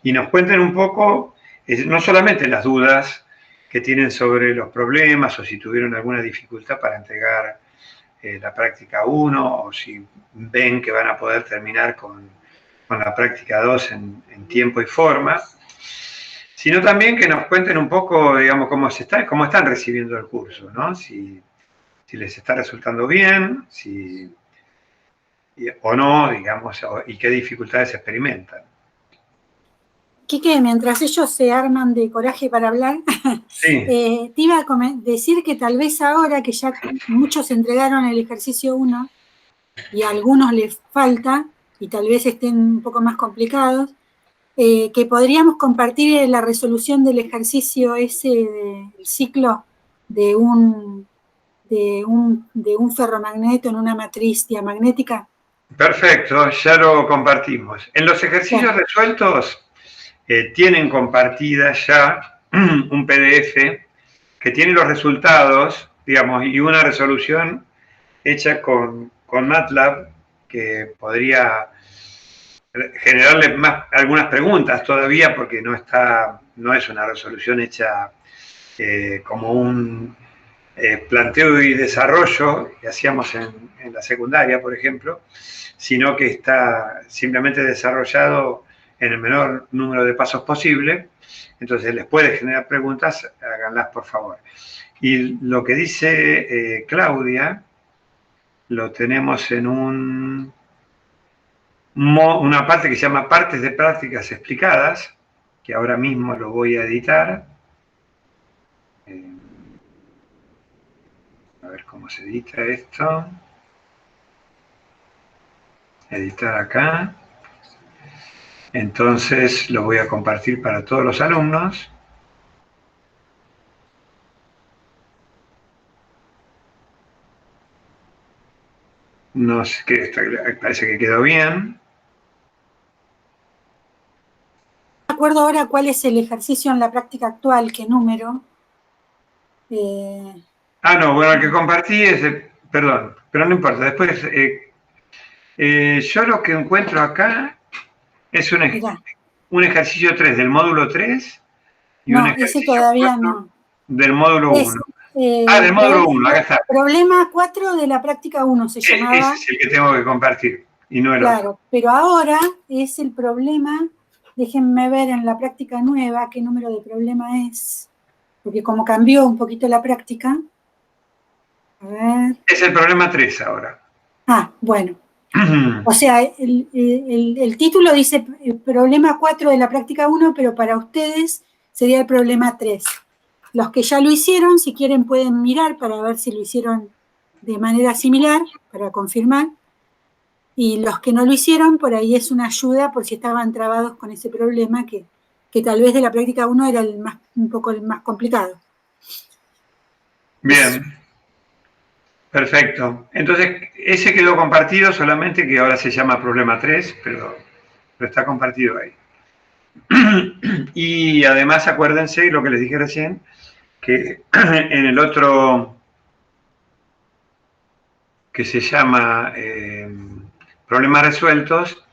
[SPEAKER 1] Y nos cuenten un poco, no solamente las dudas que tienen sobre los problemas, o si tuvieron alguna dificultad para entregar la práctica 1, o si ven que van a poder terminar con la práctica 2 en tiempo y forma, sino también que nos cuenten un poco, digamos, cómo están recibiendo el curso, ¿no? Si les está resultando bien, o no, digamos, y qué dificultades experimentan.
[SPEAKER 6] Quique, mientras ellos se arman de coraje para hablar,
[SPEAKER 1] sí.
[SPEAKER 6] Te iba a decir que tal vez ahora que ya muchos entregaron el ejercicio 1 y a algunos les falta, y tal vez estén un poco más complicados, que podríamos compartir la resolución del ejercicio ese del ciclo de un ferromagneto en una matriz diamagnética.
[SPEAKER 1] Perfecto, ya lo compartimos. En los ejercicios resueltos tienen compartida ya un PDF que tiene los resultados, digamos, y una resolución hecha con MATLAB que podría generarle algunas preguntas todavía, porque no es una resolución hecha como un planteo y desarrollo que hacíamos en la secundaria, por ejemplo, sino que está simplemente desarrollado en el menor número de pasos posible. Entonces les puede generar preguntas, háganlas por favor. Y lo que dice Claudia, lo tenemos en una parte que se llama Partes de Prácticas Explicadas, que ahora mismo lo voy a editar. A ver cómo se edita esto. Editar acá. Entonces lo voy a compartir para todos los alumnos. No sé qué, parece que quedó bien.
[SPEAKER 6] No me acuerdo ahora cuál es el ejercicio en la práctica actual, qué número.
[SPEAKER 1] No, bueno, el que compartí es, perdón, pero no importa, después, yo lo que encuentro acá es un ejercicio 3 del módulo 3 y un
[SPEAKER 6] no, ese
[SPEAKER 1] ejercicio
[SPEAKER 6] todavía
[SPEAKER 1] 4
[SPEAKER 6] no.
[SPEAKER 1] del módulo
[SPEAKER 6] Es,
[SPEAKER 1] 1. Del módulo 1, acá está.
[SPEAKER 6] Problema 4 de la práctica 1 se llamaba.
[SPEAKER 1] Ese es el que tengo que compartir y no el
[SPEAKER 6] Claro,
[SPEAKER 1] otro.
[SPEAKER 6] pero ahora es el problema, déjenme ver en la práctica nueva qué número de problema es, porque como cambió un poquito la práctica, a ver.
[SPEAKER 1] Es el problema 3 ahora.
[SPEAKER 6] Bueno. O sea, el título dice problema 4 de la práctica 1, pero para ustedes sería el problema 3. Los que ya lo hicieron, si quieren pueden mirar para ver si lo hicieron de manera similar, para confirmar. Y los que no lo hicieron, por ahí es una ayuda por si estaban trabados con ese problema, que tal vez de la práctica 1 era un poco el más complicado.
[SPEAKER 1] Bien. Perfecto. Entonces, ese quedó compartido, solamente que ahora se llama problema 3, pero está compartido ahí. Y además, acuérdense lo que les dije recién, que en el otro que se llama problemas resueltos,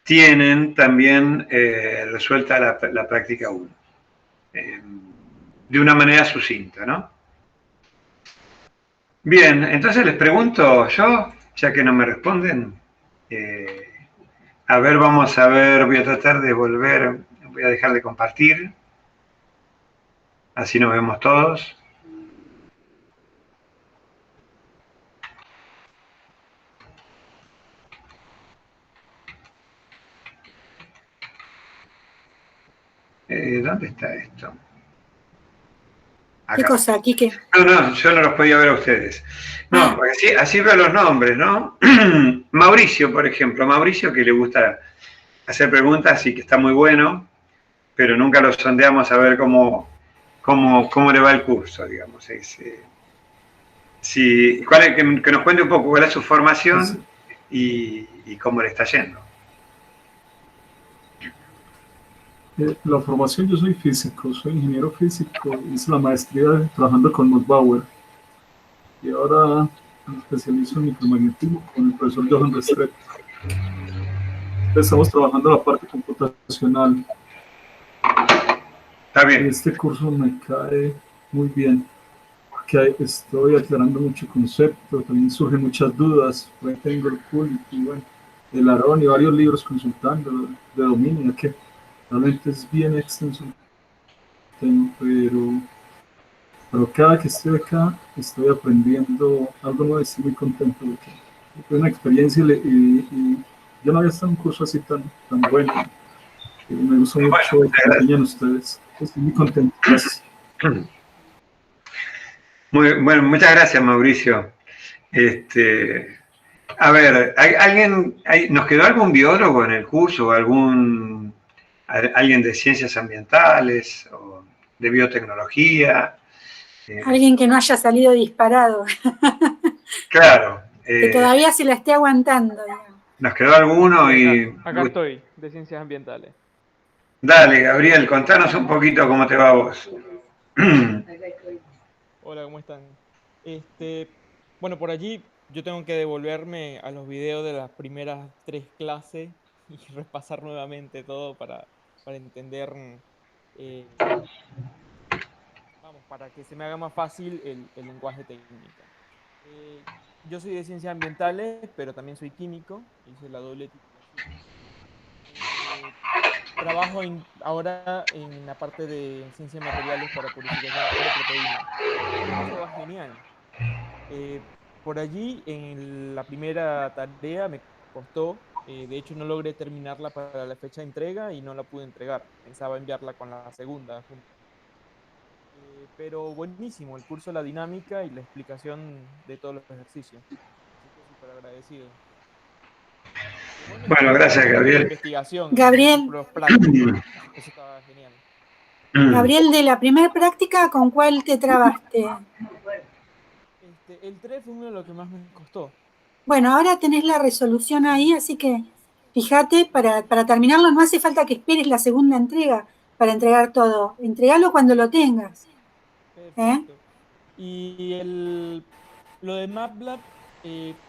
[SPEAKER 1] tienen también resuelta la práctica 1. De una manera sucinta, ¿no? Bien, entonces les pregunto yo, ya que no me responden, a ver, vamos a ver, voy a tratar de volver, voy a dejar de compartir, así nos vemos todos. ¿Dónde está esto? Acá.
[SPEAKER 6] ¿Qué cosa, Quique?
[SPEAKER 1] No, yo no los podía ver a ustedes. No, porque así veo los nombres, ¿no? Mauricio, por ejemplo, Mauricio que le gusta hacer preguntas y que está muy bueno, pero nunca lo sondeamos a ver cómo le va el curso, digamos. Que nos cuente un poco cuál es su formación y cómo le está yendo.
[SPEAKER 3] La formación, yo soy físico, soy ingeniero físico, hice la maestría trabajando con Nussbauer y ahora me especializo en micromagnetismo con el profesor Johan Restrepo. Estamos trabajando la parte computacional.
[SPEAKER 1] Está bien.
[SPEAKER 3] Este curso me cae muy bien, porque estoy aclarando mucho concepto, también surgen muchas dudas, tengo el pool y bueno, el Aarón y varios libros consultando de dominio, que realmente es bien extenso el tema, pero cada que estoy acá estoy aprendiendo algo nuevo y estoy muy contento porque es una experiencia y yo no había estado en un curso así tan bueno. Me gusta mucho lo que enseñan ustedes. Estoy muy contento. Gracias.
[SPEAKER 1] Muy bueno, muchas gracias, Mauricio. A ver, ¿nos quedó algún biólogo en el curso? ¿Alguien de ciencias ambientales o de biotecnología?
[SPEAKER 6] Alguien que no haya salido disparado.
[SPEAKER 1] Claro.
[SPEAKER 6] Que todavía se la esté aguantando.
[SPEAKER 1] Nos quedó alguno y...
[SPEAKER 7] Acá estoy, de ciencias ambientales.
[SPEAKER 1] Dale, Gabriel, contanos un poquito cómo te va a vos.
[SPEAKER 7] Hola, ¿cómo están? Bueno, por allí yo tengo que devolverme a los videos de las primeras 3 clases y repasar nuevamente todo para entender. Vamos, para que se me haga más fácil el lenguaje técnico. Yo soy de ciencias ambientales, pero también soy químico, hice la doble titulación. Trabajo ahora en la parte de ciencia de materiales para purificación de proteínas. Eso va genial. Por allí, en la primera tarea me costó, de hecho no logré terminarla para la fecha de entrega y no la pude entregar. Pensaba enviarla con la segunda. Pero buenísimo, el curso, la dinámica y la explicación de todos los ejercicios. Así que súper agradecido.
[SPEAKER 1] Bueno, gracias, Gabriel.
[SPEAKER 7] Investigación,
[SPEAKER 6] Gabriel.
[SPEAKER 7] los prácticos. Eso estaba genial.
[SPEAKER 6] Gabriel, de la primera práctica, ¿con cuál te trabaste?
[SPEAKER 7] El 3 fue uno de los que más me costó.
[SPEAKER 6] Bueno, ahora tenés la resolución ahí, así que fíjate, para terminarlo no hace falta que esperes la segunda entrega para entregar todo. Entregalo cuando lo tengas.
[SPEAKER 7] Perfecto. Y lo de MATLAB,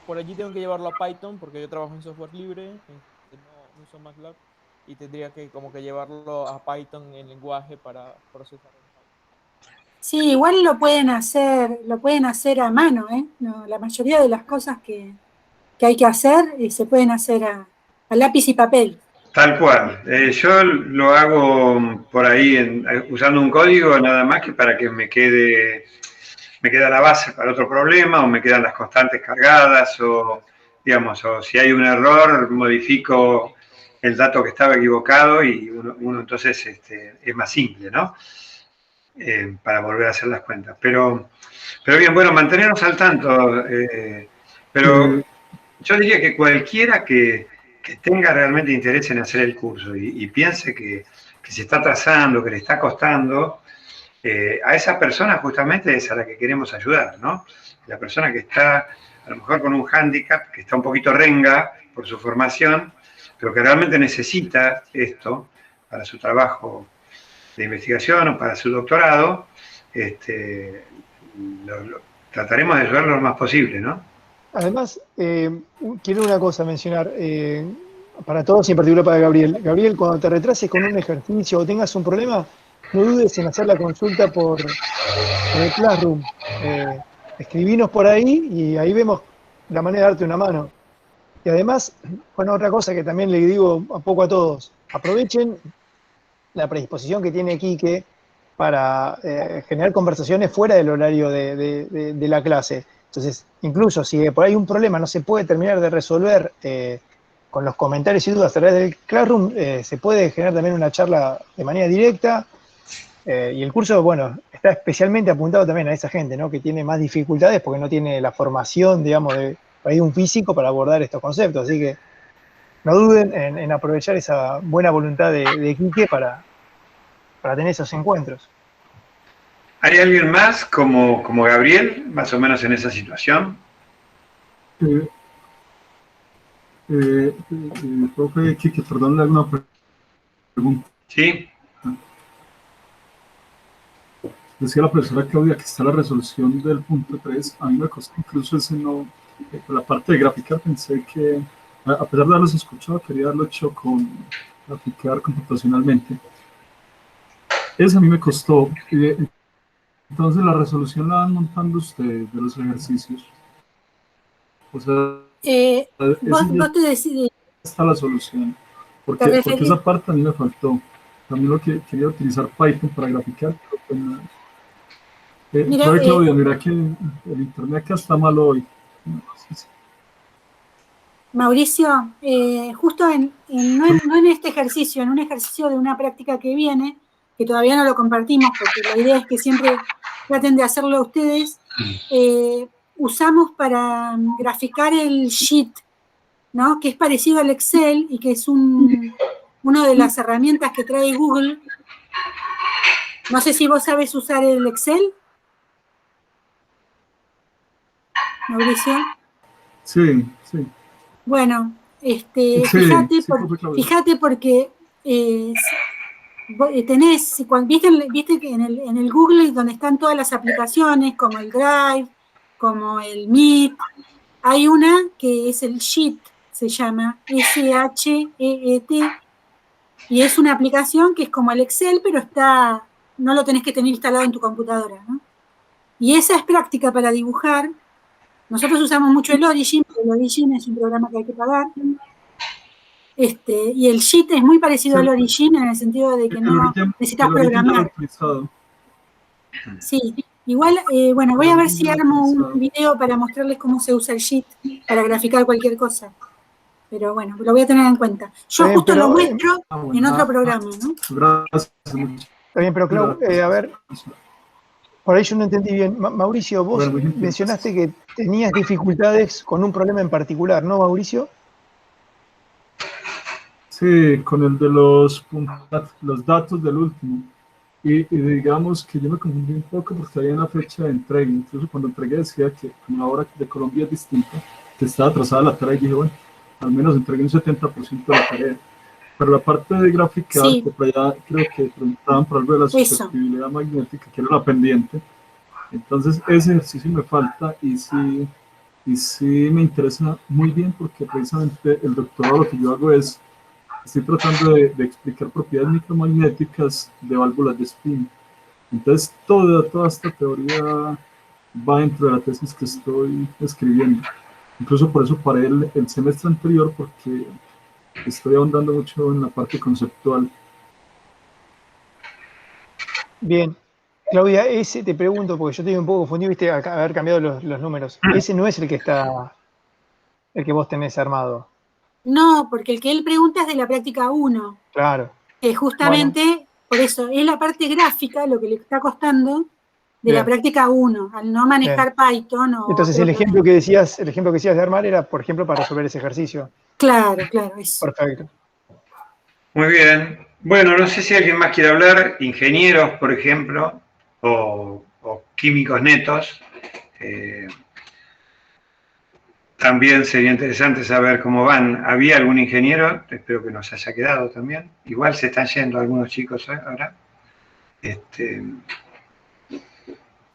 [SPEAKER 7] por allí tengo que llevarlo a Python porque yo trabajo en software libre, no uso MATLAB y tendría que como que llevarlo a Python en lenguaje para procesar.
[SPEAKER 6] Sí, igual lo pueden hacer a mano, ¿eh? No, la mayoría de las cosas que hay que hacer se pueden hacer a lápiz y papel.
[SPEAKER 1] Tal cual. Yo lo hago por ahí usando un código nada más que para que me queda la base para otro problema, o me quedan las constantes cargadas, o digamos, o si hay un error, modifico el dato que estaba equivocado y uno entonces es más simple, ¿no? Para volver a hacer las cuentas. Pero bien, bueno, mantenernos al tanto. Pero yo diría que cualquiera que tenga realmente interés en hacer el curso y piense que se está atrasando, que le está costando, a esa persona justamente es a la que queremos ayudar, ¿no? La persona que está a lo mejor con un hándicap, que está un poquito renga por su formación, pero que realmente necesita esto para su trabajo de investigación o para su doctorado, trataremos de ayudarlo lo más posible, ¿no?
[SPEAKER 2] Además, quiero una cosa mencionar, para todos y en particular para Gabriel. Gabriel, cuando te retrases con un ejercicio o tengas un problema, no dudes en hacer la consulta por el Classroom. Escribinos por ahí y ahí vemos la manera de darte una mano. Y además, bueno, otra cosa que también le digo un poco a todos, aprovechen la predisposición que tiene Quique para generar conversaciones fuera del horario de la clase. Entonces, incluso si por ahí un problema no se puede terminar de resolver con los comentarios y dudas a través del Classroom, se puede generar también una charla de manera directa. Y el curso, bueno, está especialmente apuntado también a esa gente, ¿no? Que tiene más dificultades porque no tiene la formación, digamos, de un físico para abordar estos conceptos. Así que no duden en aprovechar esa buena voluntad de Quique para tener esos encuentros.
[SPEAKER 1] ¿Hay alguien más como Gabriel, más o menos en esa situación?
[SPEAKER 3] Profe Quique, perdón, le hago una pregunta.
[SPEAKER 1] Sí.
[SPEAKER 3] Decía la profesora Claudia que está la resolución del punto 3. A mí me costó incluso ese no, por la parte de graficar pensé que, a pesar de haberlos escuchado, quería haberlo hecho con graficar computacionalmente. Eso a mí me costó. Entonces la resolución la van montando ustedes de los ejercicios. O sea,
[SPEAKER 6] vos te decides.
[SPEAKER 3] Está la solución. Porque esa parte a mí me faltó. También lo que quería utilizar Python para graficar, pero pues nada. Claudia, mira que el internet acá está malo hoy.
[SPEAKER 6] Mauricio, justo no en este ejercicio, en un ejercicio de una práctica que viene, que todavía no lo compartimos porque la idea es que siempre traten de hacerlo ustedes, usamos para graficar el Sheet, ¿no? Que es parecido al Excel y que es una de las herramientas que trae Google. No sé si vos sabes usar el Excel, Mauricio.
[SPEAKER 3] Sí.
[SPEAKER 6] Bueno, fíjate porque tenés, viste que en el Google donde están todas las aplicaciones como el Drive, como el Meet, hay una que es el Sheet, se llama SHEET, y es una aplicación que es como el Excel, pero está no lo tenés que tener instalado en tu computadora, ¿no? Y esa es práctica para dibujar. Nosotros usamos mucho el Origin, pero el Origin es un programa que hay que pagar. Y el Sheet es muy parecido al Origin en el sentido de que no necesitas programar. Sí, igual, bueno, voy a ver si armo un video para mostrarles cómo se usa el Sheet para graficar cualquier cosa. Pero bueno, lo voy a tener en cuenta. Yo justo lo muestro en otro programa, ¿no?
[SPEAKER 3] Gracias.
[SPEAKER 2] Está bien, pero Clau, a ver, por ahí yo no entendí bien. Mauricio, vos mencionaste que tenías dificultades con un problema en particular, ¿no, Mauricio?
[SPEAKER 3] Sí, con el de los datos del último. Y digamos que yo me confundí un poco porque había una fecha de entrega. Incluso cuando entregué decía que como la hora de Colombia es distinta, que estaba atrasada la tarea y dije, bueno, al menos entregué un 70% de la tarea. Pero la parte de gráfica,
[SPEAKER 6] sí,
[SPEAKER 3] por allá creo que preguntaban por algo de la susceptibilidad magnética, que era la pendiente. Entonces ese ejercicio me falta y sí me interesa muy bien porque precisamente el doctorado lo que yo hago es, estoy tratando de explicar propiedades micromagnéticas de válvulas de spin. Entonces toda esta teoría va dentro de la tesis que estoy escribiendo. Incluso por eso paré el semestre anterior porque estoy ahondando mucho en la parte conceptual.
[SPEAKER 2] Bien. Claudia, ese te pregunto, porque yo estoy un poco confundido, viste, haber cambiado los números. Ese no es el que vos tenés armado.
[SPEAKER 6] No, porque el que él pregunta es de la práctica 1.
[SPEAKER 2] Claro.
[SPEAKER 6] Que justamente, bueno, por eso, es la parte gráfica lo que le está costando de la práctica 1, al no manejar Python.
[SPEAKER 2] Entonces el ejemplo que decías de armar era, por ejemplo, para resolver ese ejercicio.
[SPEAKER 6] Claro, eso.
[SPEAKER 2] Perfecto.
[SPEAKER 1] Muy bien. Bueno, no sé si alguien más quiere hablar, ingenieros, por ejemplo, o químicos netos. También sería interesante saber cómo van. ¿Había algún ingeniero? Espero que nos haya quedado también. Igual se están yendo algunos chicos ahora.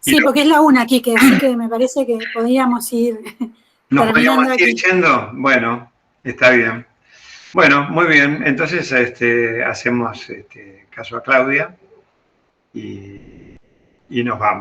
[SPEAKER 6] Sí, porque es la una, Quique, así que me parece que podríamos ir
[SPEAKER 1] ¿Nos
[SPEAKER 6] terminando
[SPEAKER 1] podríamos ir yendo? Bueno, está bien. Bueno, muy bien. Entonces hacemos caso a Claudia y nos vamos.